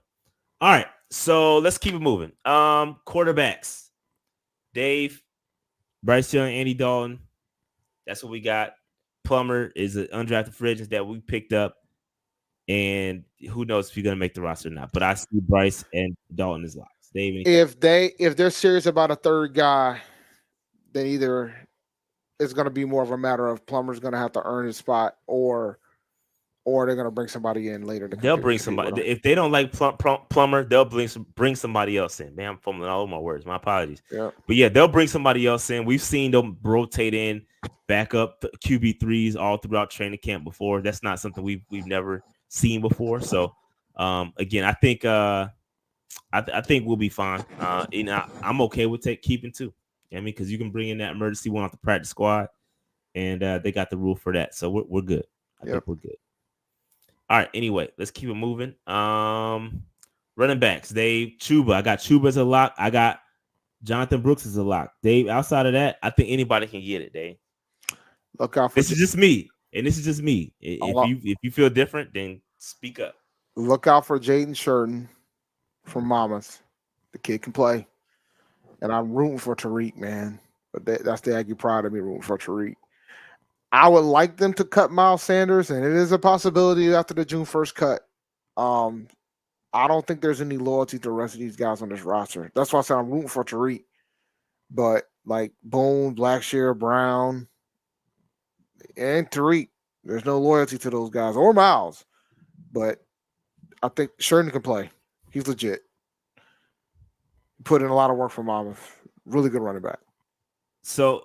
all right. So let's keep it moving. Quarterbacks. Dave, Bryce Young, Andy Dalton. That's what we got. Plummer is an undrafted free agent that we picked up. And who knows if you're going to make the roster or not. But I see Bryce and Dalton as locks. Dave, if they're serious about a third guy, then either it's going to be more of a matter of Plummer's going to have to earn his spot or or they're gonna bring somebody in later. They'll bring somebody if they don't like Plummer. They'll bring somebody else in. Man, I'm fumbling all over my words. My apologies. Yeah, but yeah, they'll bring somebody else in. We've seen them rotate in, back up the QB3s all throughout training camp before. That's not something we've never seen before. So, again, I think I think we'll be fine. I'm okay with keeping 2. I mean, because you can bring in that emergency one off the practice squad, and they got the rule for that, so we're good. I think we're good. All right. Anyway, let's keep it moving. Running backs, Dave Chuba. I got Chuba as a lock. I got Jonathon Brooks as a lock. Dave, outside of that, I think anybody can get it. Dave, look out for this is just me, and this is just me. If you feel different, then speak up. Look out for Jaden Sherton from Monmouth. The kid can play, and I'm rooting for Tariq, man. But that's the Aggie pride of me, rooting for Tariq. I would like them to cut Miles Sanders, and it is a possibility after the June 1st cut. I don't think there's any loyalty to the rest of these guys on this roster. That's why I said I'm rooting for Tariq. But like Boone, Blackshear, Brown, and Tariq, there's no loyalty to those guys or Miles. But I think Sherton can play. He's legit. Put in a lot of work for Monmouth. Really good running back. So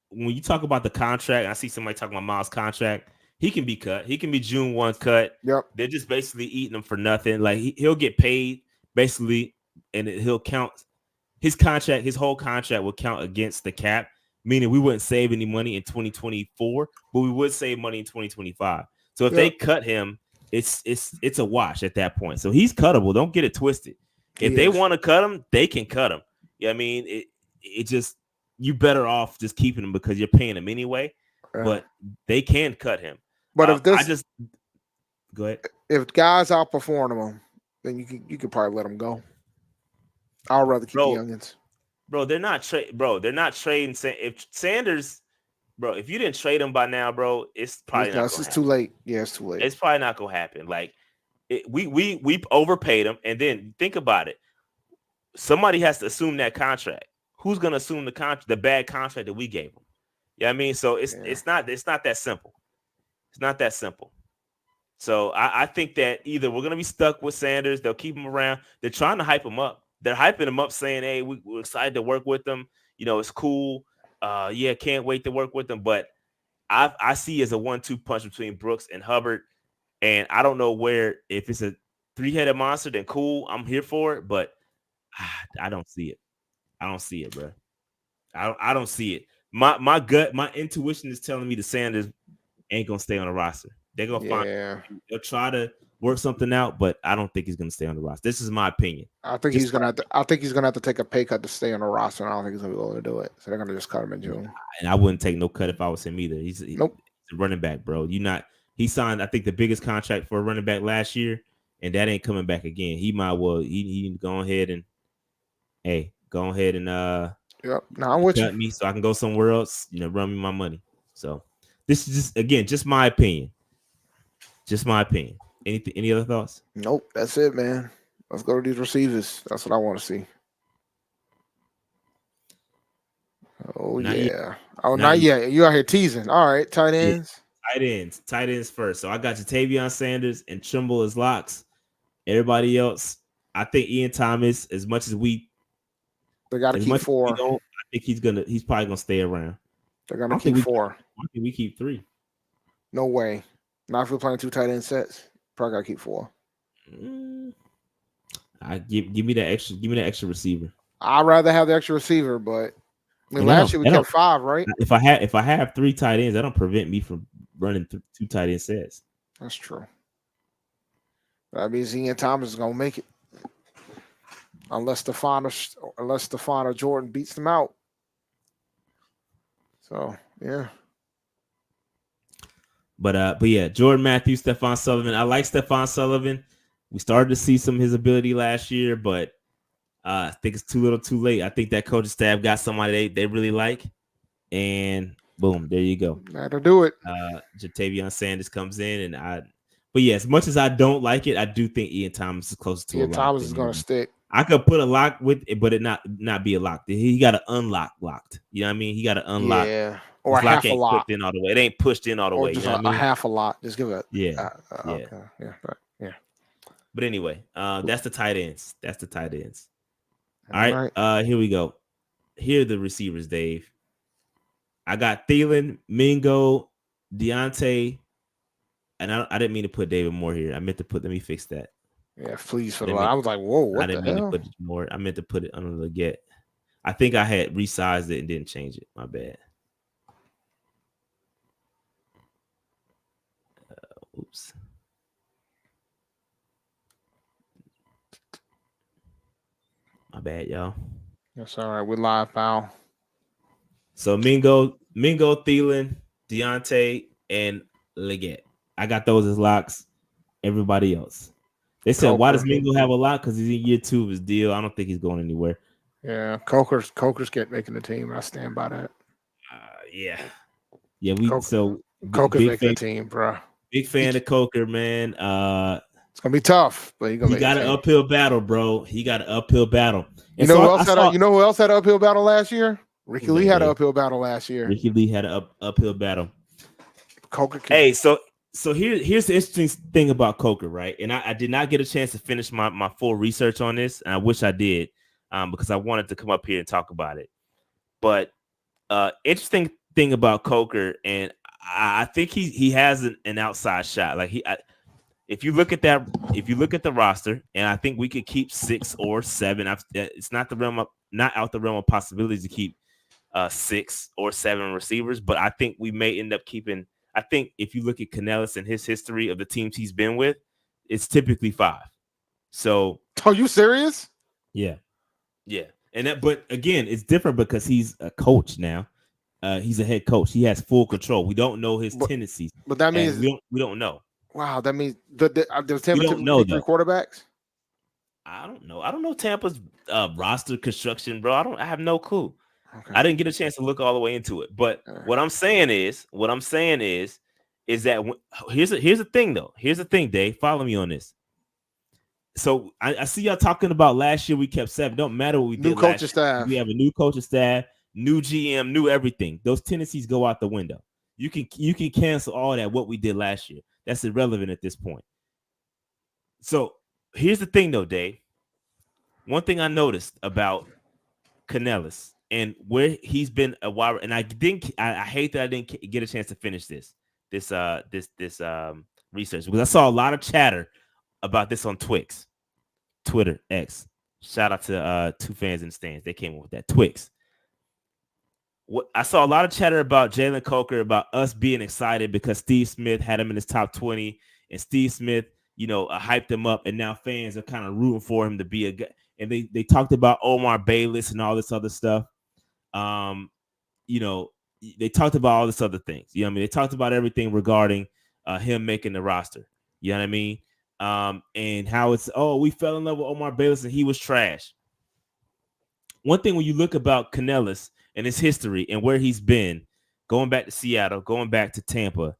when you talk about the contract, I see somebody talking about Miles' contract. He can be cut. He can be June 1 cut. Yep. They're just basically eating him for nothing. Like he'll get paid basically, and he'll count his contract. His whole contract will count against the cap, meaning we wouldn't save any money in 2024, but we would save money in 2025. So if they cut him, it's a wash at that point. So he's cuttable. Don't get it twisted. If they want to cut him, they can cut him. Yeah, I mean it just. You better off just keeping him because you're paying him anyway. But they can cut him. But if go ahead. If guys outperform him, then you can probably let him go. I'd rather keep the youngins. Bro, they're not trading. If Sanders, bro, if you didn't trade him by now, bro, it's probably not. It's too late. Yeah, it's too late. It's probably not gonna happen. Like we overpaid him, and then think about it. Somebody has to assume that contract. Who's gonna assume the bad contract that we gave him? Yeah, I mean, so it's not that simple. It's not that simple. So I think that either we're gonna be stuck with Sanders, they'll keep him around. They're trying to hype him up. They're hyping him up, saying, "Hey, we're excited to work with them. You know, it's cool. Can't wait to work with them." But I see as a 1-2 punch between Brooks and Hubbard, and I don't know where if it's a 3-headed monster, then cool, I'm here for it. But I don't see it. I don't see it, bro. I don't see it. My gut, my intuition is telling me the Sanders ain't gonna stay on the roster. They're gonna find. They'll try to work something out, but I don't think he's gonna stay on the roster. This is my opinion. I think he's gonna have to take a pay cut to stay on the roster, and I don't think he's gonna be willing to do it. So they're gonna just cut him in June. And I wouldn't take no cut if I was him either. He's a running back, bro. He signed, I think, the biggest contract for a running back last year, and that ain't coming back again. He might well he go ahead and I'm with cut me so I can go somewhere else, run me my money. So this is just my opinion. Just my opinion. Any other thoughts? Nope, that's it, man. Let's go to these receivers. That's what I want to see. Oh, not yet. Oh, not yet. You out here teasing. All right, tight ends. Tight ends first. So I got Jatavion Sanders and Trimble as locks. Everybody else, I think Ian Thomas, as much as they got to keep 4. I think he's probably gonna stay around. They're gonna keep 4. I think we keep 3. No way. Not if we're playing 2 tight end sets. Probably gotta keep 4. Give me that extra receiver. I'd rather have the extra receiver, but last year we kept 5, right? If I have 3 tight ends, that don't prevent me from running 2 tight end sets. That's true. That means Ian Thomas is gonna make it. Unless Stephon or Jordan beats them out. So yeah. But yeah, Jordan Matthews, Stephon Sullivan. I like Stephon Sullivan. We started to see some of his ability last year, but I think it's too little too late. I think that coaching staff got somebody they really like, and boom, there you go. That'll do it. Jatavion Sanders comes in, but yeah, as much as I don't like it, I do think Ian Thomas is closer to Ian Thomas is going to stick. I could put a lock with it, but it not be a lock. He got to unlock locked. You know what I mean? He got to unlock. Yeah. or a half a lot, in all the way. It ain't pushed in all the or way. just You know what I a mean? half a lot. Just give it. Yeah. Okay. Yeah. But anyway, that's the tight ends. All right. right. Here we go. Here are the receivers, Dave. I got Thielen, Mingo, Deontay, and I didn't mean to put David Moore here. I meant to put. Let me fix that. Yeah, please for the line. I was like, whoa, what I didn't the mean hell? to put more. I meant to put it under Legette. I think I had resized it and didn't change it. My bad. Oops. My bad, y'all. That's all right. We're live, pal. So Mingo, Thielen, Deontay, and Legette. I got those as locks. Everybody else. They said, why does Mingo have a lock? Because he's in year 2 of his deal. I don't think he's going anywhere. Yeah, Coker's making the team. I stand by that. Yeah. Coker's making the team, bro. Big fan of Coker, man. It's gonna be tough, but he got an uphill battle, bro. He got an uphill battle. And you know who else had an uphill battle last year? Ricky Lee had an uphill battle last year. Ricky Lee had an uphill battle. Coker. Hey, so here's the interesting thing about Coker, right? And I did not get a chance to finish my full research on this, and I wish I did, because I wanted to come up here and talk about it. But interesting thing about Coker, and I think he has an outside shot. Like if you look at the roster, and I think we could keep 6 or 7. It's not out the realm of possibilities to keep 6 or 7 receivers, but I think we may end up keeping. I think if you look at Canellis and his history of the teams he's been with, it's typically 5. So, are you serious? Yeah. But again, it's different because he's a coach now. He's a head coach. He has full control. We don't know his tendencies, but that means we don't know. Wow, that means there's Tampa don't know, 3 quarterbacks. I don't know. I don't know Tampa's roster construction, bro. I have no clue. Okay. I didn't get a chance to look all the way into it. But what I'm saying is that here's the thing, though. Here's the thing, Dave. Follow me on this. So I see y'all talking about last year we kept 7. Don't matter what we did. New coaching staff. We have a new coaching staff, new GM, new everything. Those tendencies go out the window. You can cancel all that what we did last year. That's irrelevant at this point. So here's the thing, though, Dave. One thing I noticed about Canellis and where he's been a while, and I hate that I didn't get a chance to finish this research because I saw a lot of chatter about this on Twitter, X. Shout out to 2 fans in the stands. They came up with that Twix. I saw a lot of chatter about Jalen Coker, about us being excited because Steve Smith had him in his top 20, and Steve Smith, hyped him up, and now fans are kind of rooting for him to be a guy. And they talked about Omar Bayless and all this other stuff. They talked about all this other things. You know what I mean? They talked about everything regarding him making the roster. You know what I mean? And how it's, we fell in love with Omar Bayless and he was trash. One thing when you look about Canellis and his history and where he's been, going back to Seattle, going back to Tampa,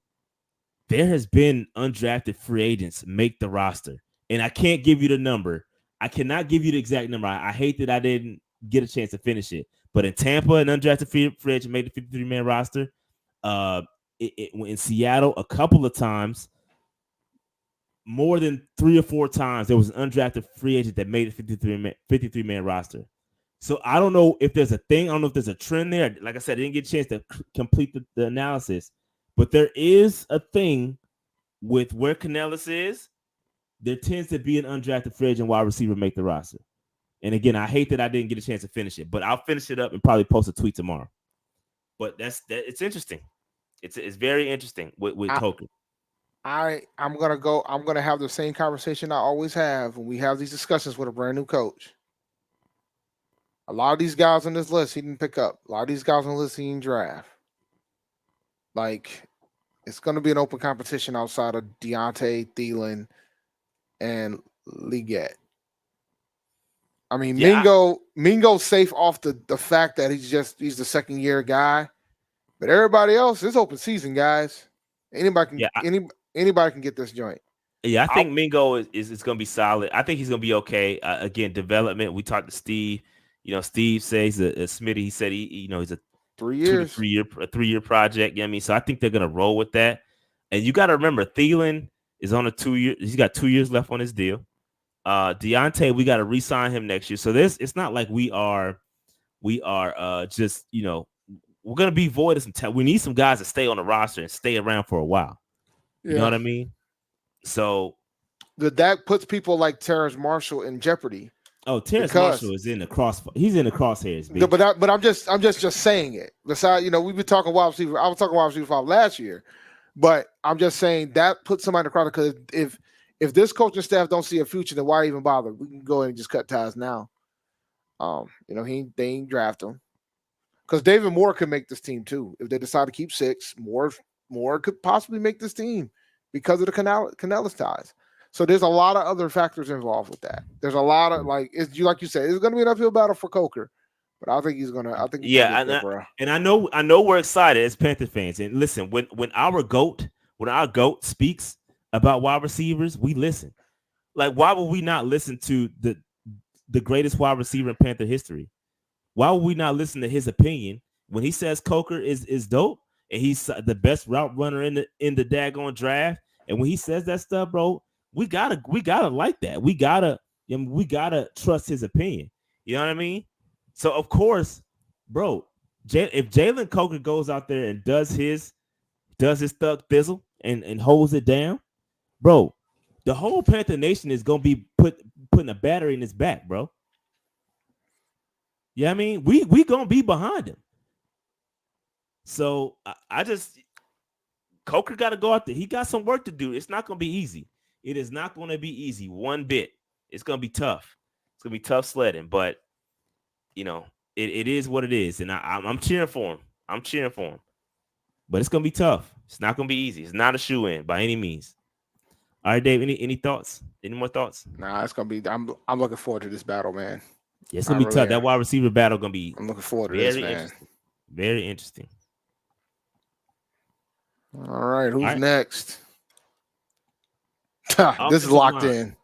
there has been undrafted free agents make the roster. And I can't give you the number. I cannot give you the exact number. I hate that I didn't get a chance to finish it. But in Tampa, an undrafted free agent made the 53-man roster. In Seattle, a couple of times, more than 3 or 4 times, there was an undrafted free agent that made the 53-man roster. So I don't know if there's a thing. I don't know if there's a trend there. Like I said, I didn't get a chance to complete the analysis. But there is a thing with where Canellis is. There tends to be an undrafted free agent wide receiver make the roster. And again, I hate that I didn't get a chance to finish it, but I'll finish it up and probably post a tweet tomorrow. But it's interesting. It's very interesting with Coker. I'm gonna have the same conversation I always have when we have these discussions with a brand new coach. A lot of these guys on this list he didn't pick up. A lot of these guys on the list he didn't draft. Like, it's gonna be an open competition outside of Deontay, Thielen, and Legette. I mean, Mingo's safe off the fact that he's the 2nd year guy, but everybody else is open season, guys. Anybody can get this joint. Yeah, I think Mingo is going to be solid. I think he's going to be okay. Again, development. We talked to Steve. Steve says Smitty. He said he's 3 2 to years. 3 year project. You know what I mean? So I think they're gonna roll with that. And you got to remember, Thielen is on a 2 year. He's got 2 years left on his deal. Deontay, we got to re-sign him next year. So it's not like we are just, we're gonna be void of some talent. We need some guys to stay on the roster and stay around for a while. You know what I mean? So that puts people like Terrence Marshall in jeopardy. Oh, Terrence Marshall is in the he's in the crosshairs. Baby. But I'm just saying it. Besides, we've been talking wide receiver. I was talking wide receiver 5 last year, but I'm just saying that puts somebody in the crowd, because if this coaching staff don't see a future, then why even bother? We can go ahead and just cut ties now. They ain't draft him, because David Moore could make this team too if they decide to keep 6. Moore could possibly make this team because of the Canellis ties. So there's a lot of other factors involved with that. There's a lot of like you said, it's going to be an uphill battle for Coker, but I think he's going to. And I know we're excited as Panther fans. And listen, when our GOAT speaks about wide receivers, we listen. Like, why would we not listen to the greatest wide receiver in Panther history? Why would we not listen to his opinion when he says Coker is dope and he's the best route runner in the daggone draft? And when he says that stuff, bro, we gotta like that. We gotta trust his opinion. You know what I mean? So of course, bro, if Jalen Coker goes out there and does his thug thizzle and holds it down, bro, the whole Panther Nation is gonna be putting a battery in his back, bro. Yeah, I mean, we gonna be behind him. So I just Coker got to go out there. He got some work to do. It's not gonna be easy. It is not going to be easy one bit. It's going to be tough. It's going to be tough sledding, but it is what it is, and I'm cheering for him. I'm cheering for him, but it's going to be tough. It's not going to be easy. It's not a shoe-in by any means. All right, Dave. Any thoughts? Any more thoughts? Nah, it's going to be. I'm looking forward to this battle, man. Yeah, it's going to be tough. That wide receiver battle going to be. I'm looking forward to this, man. Very interesting. All right, who's next? This is locked in.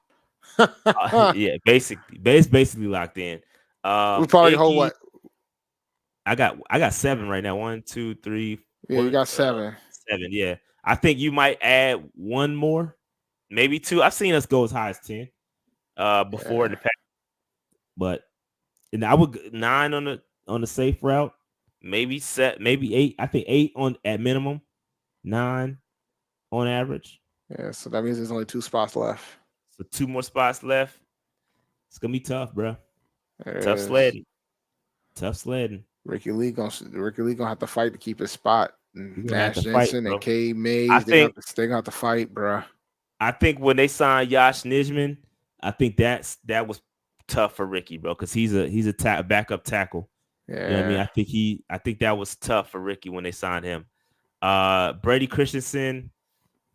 Yeah, basically locked in. We probably hold what? I got 7 right now. 1, 2, 3. 4, yeah, you got 7. 7. Yeah, I think you might add 1 more, maybe 2. I've seen us go as high as 10 before in the past, but I would 9 on the safe route, maybe 8. I think 8 at minimum, 9 on average. Yeah, so that means there's only 2 spots left. So 2 more spots left. It's gonna be tough, bro. Tough sledding. Ricky Lee gonna have to fight to keep his spot. Nash Jensen and K Mays, they're gonna have to fight, bro. I think when they signed Yash Nijman, I think that was tough for Ricky, bro, because he's a backup tackle. Yeah, you know what I mean. I think that was tough for Ricky when they signed him. Brady Christensen.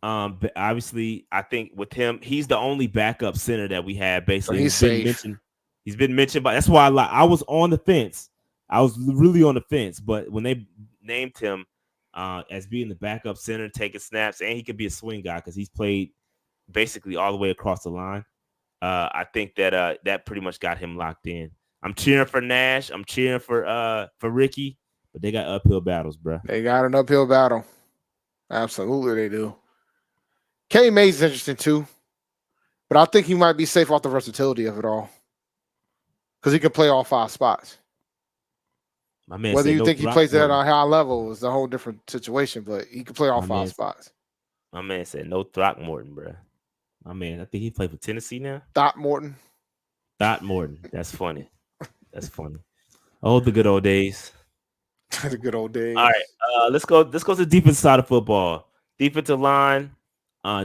But obviously, I think with him, he's the only backup center that we have. Basically, he's safe. He's been mentioned, but that's why I was on the fence. I was really on the fence, but when they named him as being the backup center, taking snaps, and he could be a swing guy because he's played basically all the way across the line. I think that pretty much got him locked in. I'm cheering for Nash. I'm cheering for Ricky, but they got uphill battles, bro. They got an uphill battle. Absolutely, they do. K Mays is interesting too, but I think he might be safe off the versatility of it all because he can play all 5 spots. My man, whether you think he plays at a high level is a whole different situation, but he can play all 5 spots. My man said no Throckmorton, bro. My man, I think he played for Tennessee now. Throckmorton. That's funny. That's funny. Oh, the good old days. The good old days. All right, let's go to the defensive side of football. Defensive line.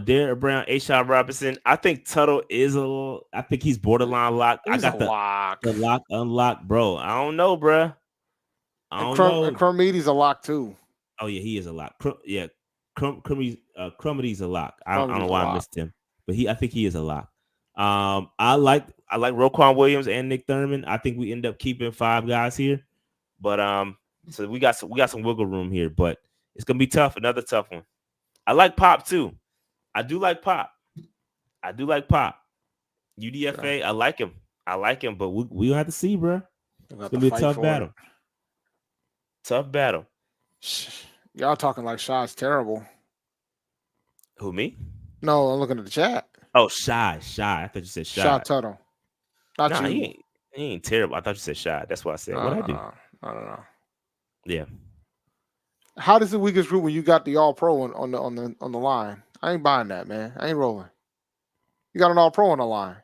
Derrick Brown, Ashawn Robinson. I think Tuttle is I think he's borderline locked. He's I got the lock unlocked, bro. I don't know, bro. I don't know. And Cromity's a lock too. Oh yeah, he is a lock. Cromity's a lock. I don't know why I missed him, but I think he is a lock. I like Roquan Williams and Nick Thurman. I think we end up keeping 5 guys here, but so we got some wiggle room here, but it's gonna be tough. Another tough one. I like Pop too. I do like Pop. UDFA, I like him. But we don't have to see, bro. It's gonna be a tough battle. Tough battle. Y'all talking like Shy's terrible. Who, me? No, I'm looking at the chat. Oh, Shy. I thought you said Shy. Shy Tuttle. Not nah, you. He ain't terrible. I thought you said Shy. That's what I said. What I do? No. Yeah. How does the weakest group when you got the All Pro on the line? I ain't buying that, man. I ain't rolling. You got an All Pro on the line.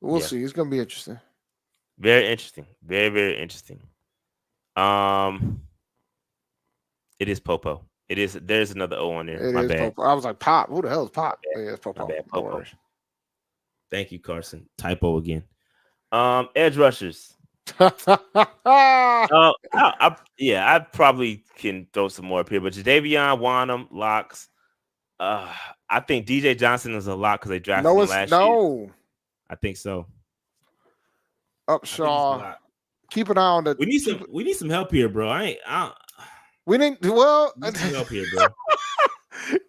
We'll see. It's gonna be interesting. Very interesting. Very, very interesting. It is Popo. It is. There's another O on there. My bad. Popo. I was like, Pop. Who the hell is Pop? Yeah, it's Popo. My bad, No Popo. worries. Thank you, Carson. Typo again. Edge rushers. I probably can throw some more up here, but Jadeveon, Wanham, Locks. I think DJ Johnson is a lot because they drafted him last year. I think so. Upshaw. Keep an eye on the. We need some help here, bro. We need some help here, bro.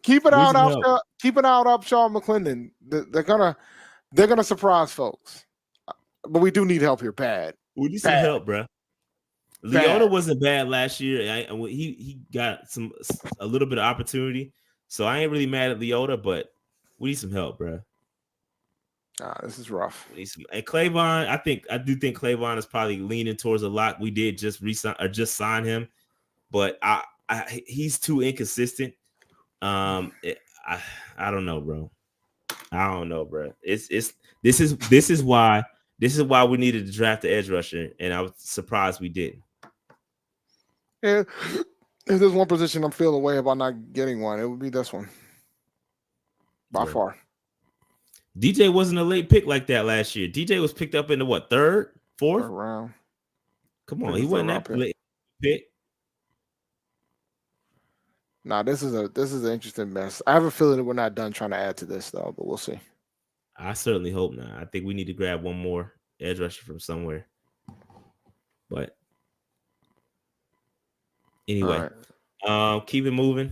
Keep an eye on Upshaw. Keep an eye on Upshaw and McClendon. They're gonna surprise folks. But we do need help here, bad. We need some help, bro. Leota wasn't bad last year. He got a little bit of opportunity, so I ain't really mad at Leota, but we need some help, bro. This is rough. And Clavon, I do think Clavon is probably leaning towards a lock. We did just sign him, but he's too inconsistent. I don't know, bro. I don't know, bro. This is why we needed to draft the edge rusher, and I was surprised we didn't. Yeah, if there's one position I'm feeling away about not getting one, it would be this one. By far. DJ wasn't a late pick like that last year. DJ was picked up in the third, fourth round. Come on, he wasn't that late pick. Nah, this is an interesting mess. I have a feeling that we're not done trying to add to this though, but we'll see. I certainly hope not. I think we need to grab one more edge rusher from somewhere. But anyway, keep it moving.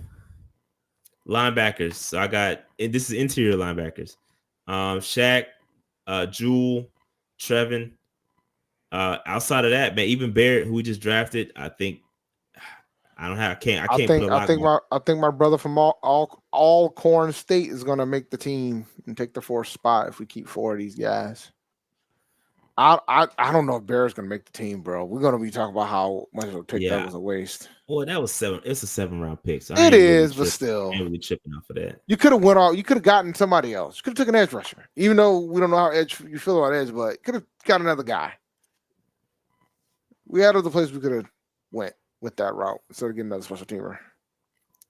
Linebackers. So this is interior linebackers. Shaq, Jewel, Trevin. Outside of that, man, even Barrett, who we just drafted, I think I can't put a lot. I think my brother from all Corn State is gonna make the team and take the 4th spot if we keep 4 of these guys. I don't know if Barrett's gonna make the team, bro. We're gonna be talking about how much of a pick that was a waste. Well, that was 7. It's a 7-round pick. So it is, but still, I ain't really tripping off of that. You could have went off. You could have gotten somebody else. You could have took an edge rusher, even though we don't know how you feel about edge, but could have got another guy. We had other places we could have went with that route instead of getting another special teamer.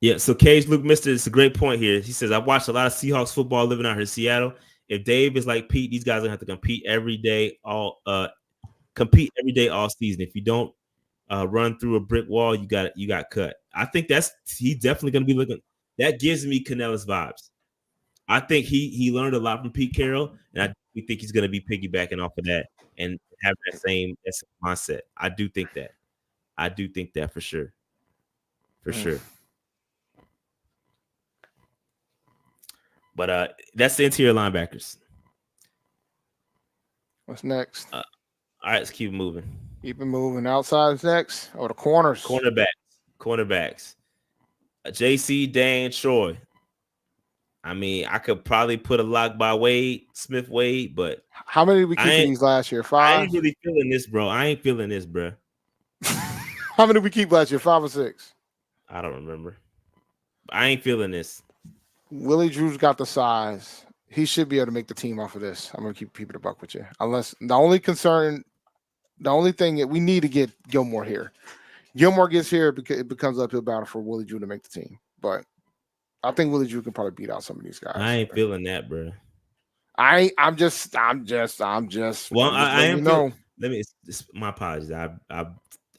Yeah, so Cage Luke Mister, it's a great point here. He says, I watched a lot of Seahawks football living out here in Seattle. If Dave is like Pete, these guys are gonna have to compete every day all season. If you don't run through a brick wall, you got cut. I think he's definitely gonna be looking. That gives me Canellis vibes. I think he learned a lot from Pete Carroll, and we think he's gonna be piggybacking off of that and have that same mindset. I do think that for sure. For sure. But that's the interior linebackers. What's next? All right, let's keep moving. Keep it moving. Outside's next. Or the corners. Cornerbacks. JC, Dane, Troy. I mean, I could probably put a lock by Smith-Wade, but how many did we keep these last year? 5? I ain't really feeling this, bro. How many did we keep last year? 5 or 6? I don't remember. I ain't feeling this. Willie Drew's got the size. He should be able to make the team off of this. I'm gonna keep it a buck with you. Unless the only thing that we need to get Gilmore here. Gilmore gets here because it becomes an uphill battle for Willie Drew to make the team. But I think Willie Drew can probably beat out some of these guys. I ain't feeling that, bro. I'm just. Well, I am. My apologies. I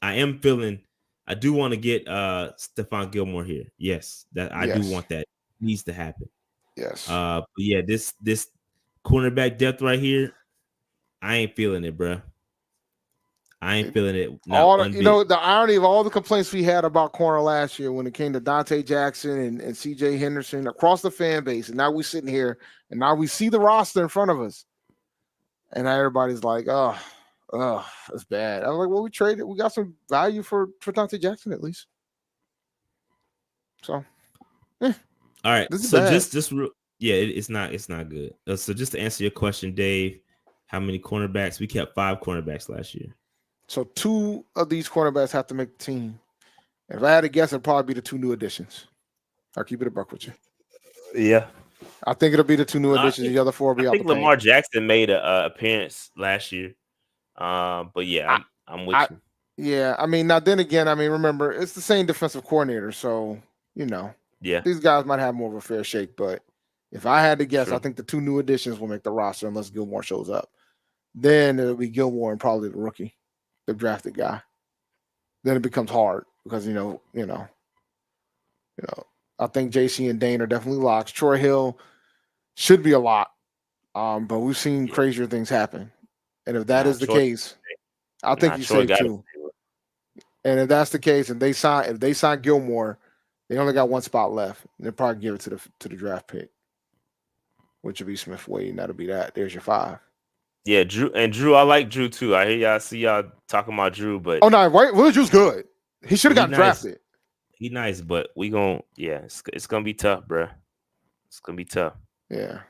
am feeling. I do want to get Stephon Gilmore here. Yes, I do want that. It needs to happen. Yes. But yeah, this cornerback depth right here, I ain't feeling it, bro. I ain't feeling it. The irony of all the complaints we had about corner last year when it came to Dante Jackson and CJ Henderson across the fan base, and now we're sitting here and now we see the roster in front of us, and now everybody's like, oh, Oh, that's bad. I was like, well, we traded. We got some value for Dante Jackson at least. So, All right. this is So bad. it's not good. So just to answer your question, Dave, how many cornerbacks? We kept 5 cornerbacks last year. So 2 of these cornerbacks have to make the team. And if I had to guess, it'd probably be the 2 new additions. I'll keep it a buck with you. Yeah. I think it'll be the 2 new additions. The other 4 will be out the paint. Lamar Jackson made a appearance last year. But yeah, I'm with you. Yeah, I mean, now then again, I mean, remember, it's the same defensive coordinator, so these guys might have more of a fair shake. But if I had to guess, True. I think the 2 new additions will make the roster unless Gilmore shows up. Then it'll be Gilmore and probably the rookie, the drafted guy. Then it becomes hard because I think JC and Dane are definitely locks. Troy Hill should be a lock, but we've seen crazier things happen. And if that is the case, I think he's safe too. And if that's the case, and if they sign Gilmore, they only got 1 spot left. They'll probably give it to the draft pick, which would be Smith-Wade, and that'll be that. There's your 5. Yeah, Drew. I like Drew too. I hear y'all talking about Drew, but Will Drew's good. He should have gotten drafted. He nice, but it's gonna be tough, bro. It's gonna be tough. Yeah,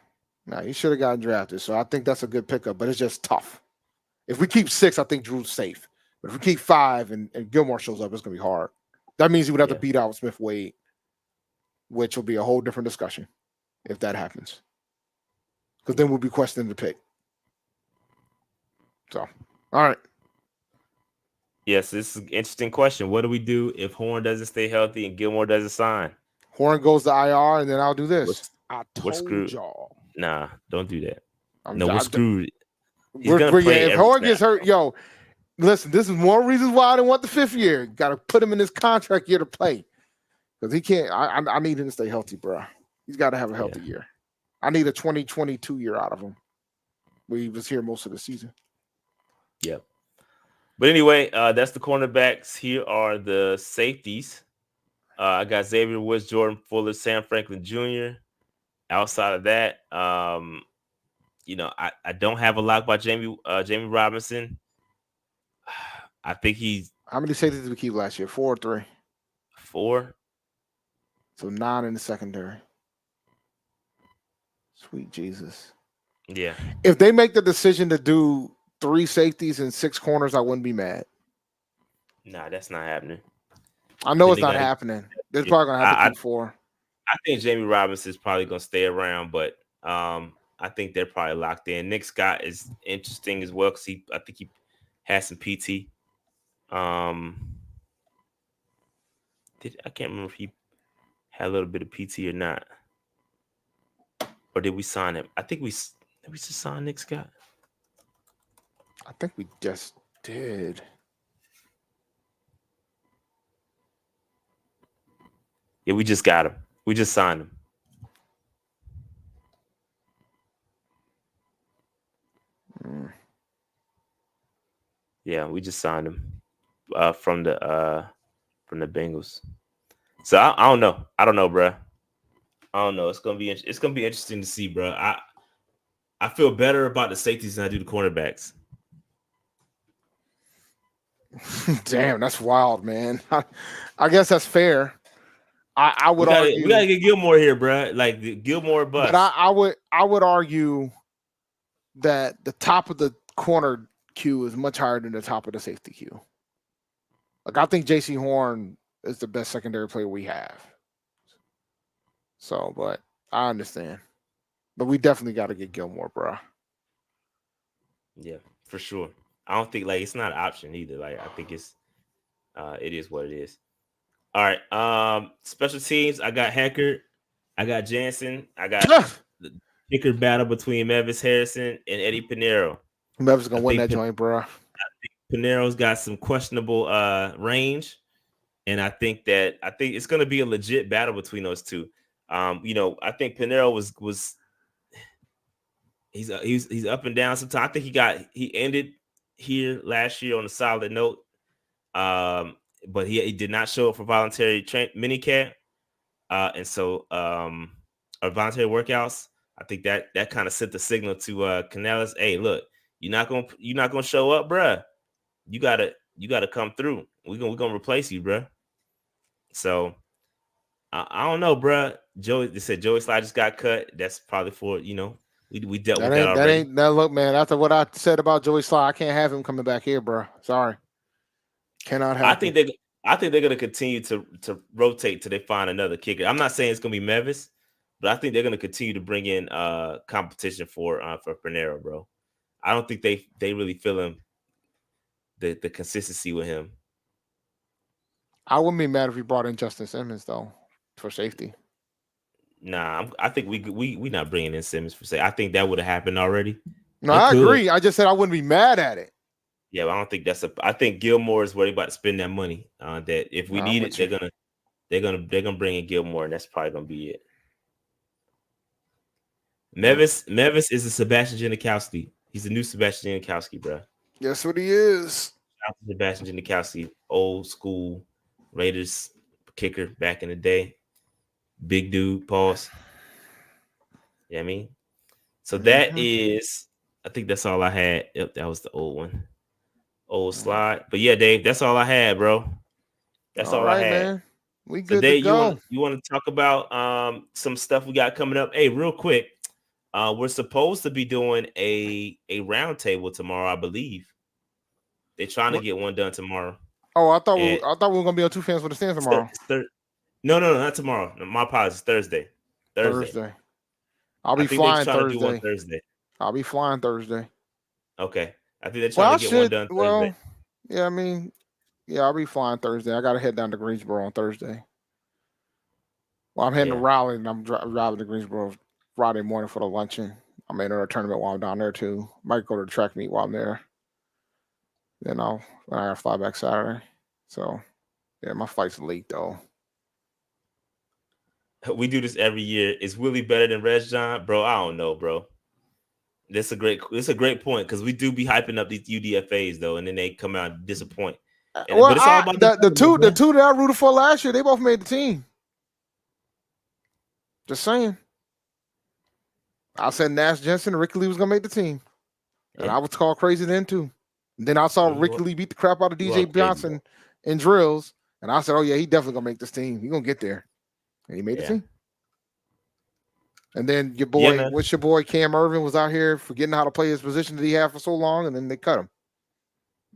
he should have gotten drafted. So I think that's a good pickup, but it's just tough. If we keep 6, I think Drew's safe. But if we keep 5 and Gilmore shows up, it's gonna be hard. That means he would have to beat out Smith-Wade, which will be a whole different discussion if that happens. Because then we'll be questioning the pick. So, all right. Yes, this is an interesting question. What do we do if Horn doesn't stay healthy and Gilmore doesn't sign? Horn goes to IR, and then I'll do this. We're screwed. Y'all. Nah, don't do that. We're screwed. If Horn gets hurt, listen, this is more reasons why I didn't want the 5th year. Got to put him in this contract year to play. Because he can't. I need him to stay healthy, bro. He's got to have a healthy year. I need a 2022 year out of him, where he was here most of the season. Yep. But anyway, that's the cornerbacks. Here are the safeties. I got Xavier Woods, Jordan Fuller, Sam Franklin Jr. Outside of that, I don't have a lock by Jamie Robinson. I think he's. How many safeties did we keep last year? 4 or 3? 4. So 9 in the secondary. Sweet Jesus. Yeah. If they make the decision to do 3 safeties and 6 corners, I wouldn't be mad. Nah, that's not happening. I know it's not happening. They're probably gonna have to keep 4. I think Jamie Robinson is probably gonna stay around, but I think they're probably locked in. Nick Scott is interesting as well because I think he has some PT. I can't remember if he had a little bit of PT or not, or did we sign him? I think did we just sign Nick Scott? I think we just did. Yeah, we just got him. We just signed him. Yeah, we just signed him from the Bengals. So I don't know. I don't know, bro. I don't know. It's gonna be interesting to see, bro. I feel better about the safeties than I do the cornerbacks. Damn, that's wild, man. I guess that's fair. I would argue we gotta get Gilmore here, bro. Like Gilmore bust. But I would argue that the top of the corner queue is much higher than the top of the safety queue. Like I think JC Horn is the best secondary player we have. So, but I understand. But we definitely got to get Gilmore, bro. Yeah, for sure. I don't think it's not an option either. Like I think it is what it is. All right. Special teams. I got Heckert. I got Jansen. I got the kicker battle between Mevis Harrison and Eddie Pinheiro. Mevis gonna win that joint, bro. I think Pinheiro's got some questionable range, and I think it's gonna be a legit battle between those two. I think Pinheiro was he's up and down sometimes. I think he ended here last year on a solid note. But he did not show up for voluntary minicamp, and so or voluntary workouts. I think that kind of sent the signal to Canales. Hey, look, You're not gonna show up, bruh. You gotta come through. We're gonna replace you, bruh. So I don't know, bruh. They said Joey Slye just got cut. That's probably for we dealt with that already. Look, man. After what I said about Joey Slye, I can't have him coming back here, bro. Sorry, cannot have. I think they're gonna continue to rotate till they find another kicker. I'm not saying it's gonna be Mevis, but I think they're gonna continue to bring in competition for Panero, bro. I don't think they really feel him the consistency with him. I wouldn't be mad if we brought in Justin Simmons though for safety. Nah, I think we not bringing in Simmons for safety. I think that would have happened already. No, I agree. I just said I wouldn't be mad at it. Yeah, but I don't think I think Gilmore is where they about to spend that money. That if we need it, they're gonna bring in Gilmore, and that's probably gonna be it. Mevis is a Sebastian Janikowski. He's the new Sebastian Janikowski, bro. Yes, what he is. Sebastian Janikowski, old school Raiders kicker back in the day. Big dude, pause. Yeah, I mean. So that is, I think that's all I had. Yep, that was the old one. Old slide. But yeah, Dave, that's all I had, bro. That's all I had. Man. We good to go. You want to talk about some stuff we got coming up? Hey, real quick. We're supposed to be doing a roundtable tomorrow, I believe. They're trying to get one done tomorrow. Oh, I thought we were gonna be on Two Fans for the Stand tomorrow. No, not tomorrow. No, my apologies. Thursday. I'll be flying Thursday. I'll be flying Thursday. Okay. I think they're trying to get one done Thursday. Well, yeah, I mean, yeah, I'll be flying Thursday. I gotta head down to Greensboro on Thursday. Well, I'm heading to Raleigh and I'm driving to Greensboro Friday morning for the luncheon. I may enter a tournament while I'm down there too. Might go to the track meet while I'm there. Then I gotta fly back Saturday. So yeah, my flight's late though. We do this every year. Is Willie better than Reg John? Bro, I don't know, bro. It's a great point because we do be hyping up these UDFAs though, and then they come out and disappoint. But it's all about the two that I rooted for last year, they both made the team. Just saying. I said Nash Jensen and Ricky Lee was gonna make the team. And I was called crazy then too. And then I saw Ricky Lee beat the crap out of DJ Johnson in drills. And I said, oh yeah, he definitely gonna make this team. He gonna get there. And he made the team. And then your boy, what's your boy Cam Irvin was out here forgetting how to play his position that he had for so long, and then they cut him.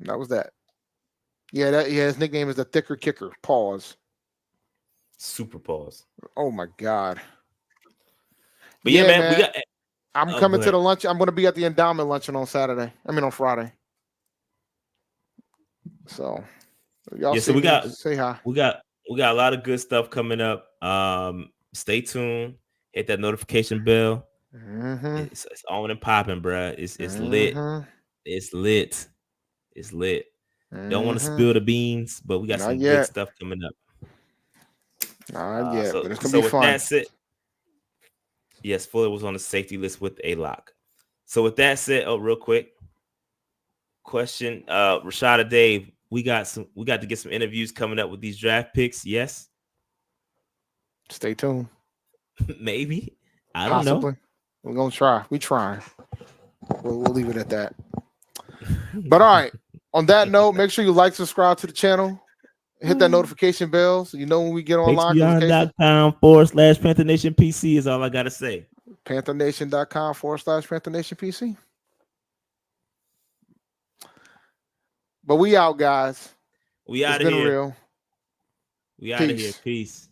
And that was that. Yeah, his nickname is the thicker kicker. Pause. Super pause. Oh my God. But yeah, man. I'm coming to the lunch. I'm going to be at the endowment luncheon on Friday. So, y'all so we got say hi. We got a lot of good stuff coming up. Stay tuned. Hit that notification bell. It's on and popping, bro. It's lit. It's lit. It's lit. Don't want to spill the beans, but we got some good stuff coming up. Not yet, but it's gonna be fun. That's it. Yes, Fuller was on the safety list with a lock. So with that said, real quick question, Rashada Dave, we got to get some interviews coming up with these draft picks. Yes. Stay tuned. Maybe. I don't know. We're gonna try. We trying. We'll leave it at that. But all right. On that note, make sure you like, subscribe to the channel. Hit that notification bell so you know when we get online. Patreon.com/Panther Nation PC is all I gotta say. PantherNation.com/Panther Nation PC. But we out, guys. We out of here. It's been real. We out of here. Peace.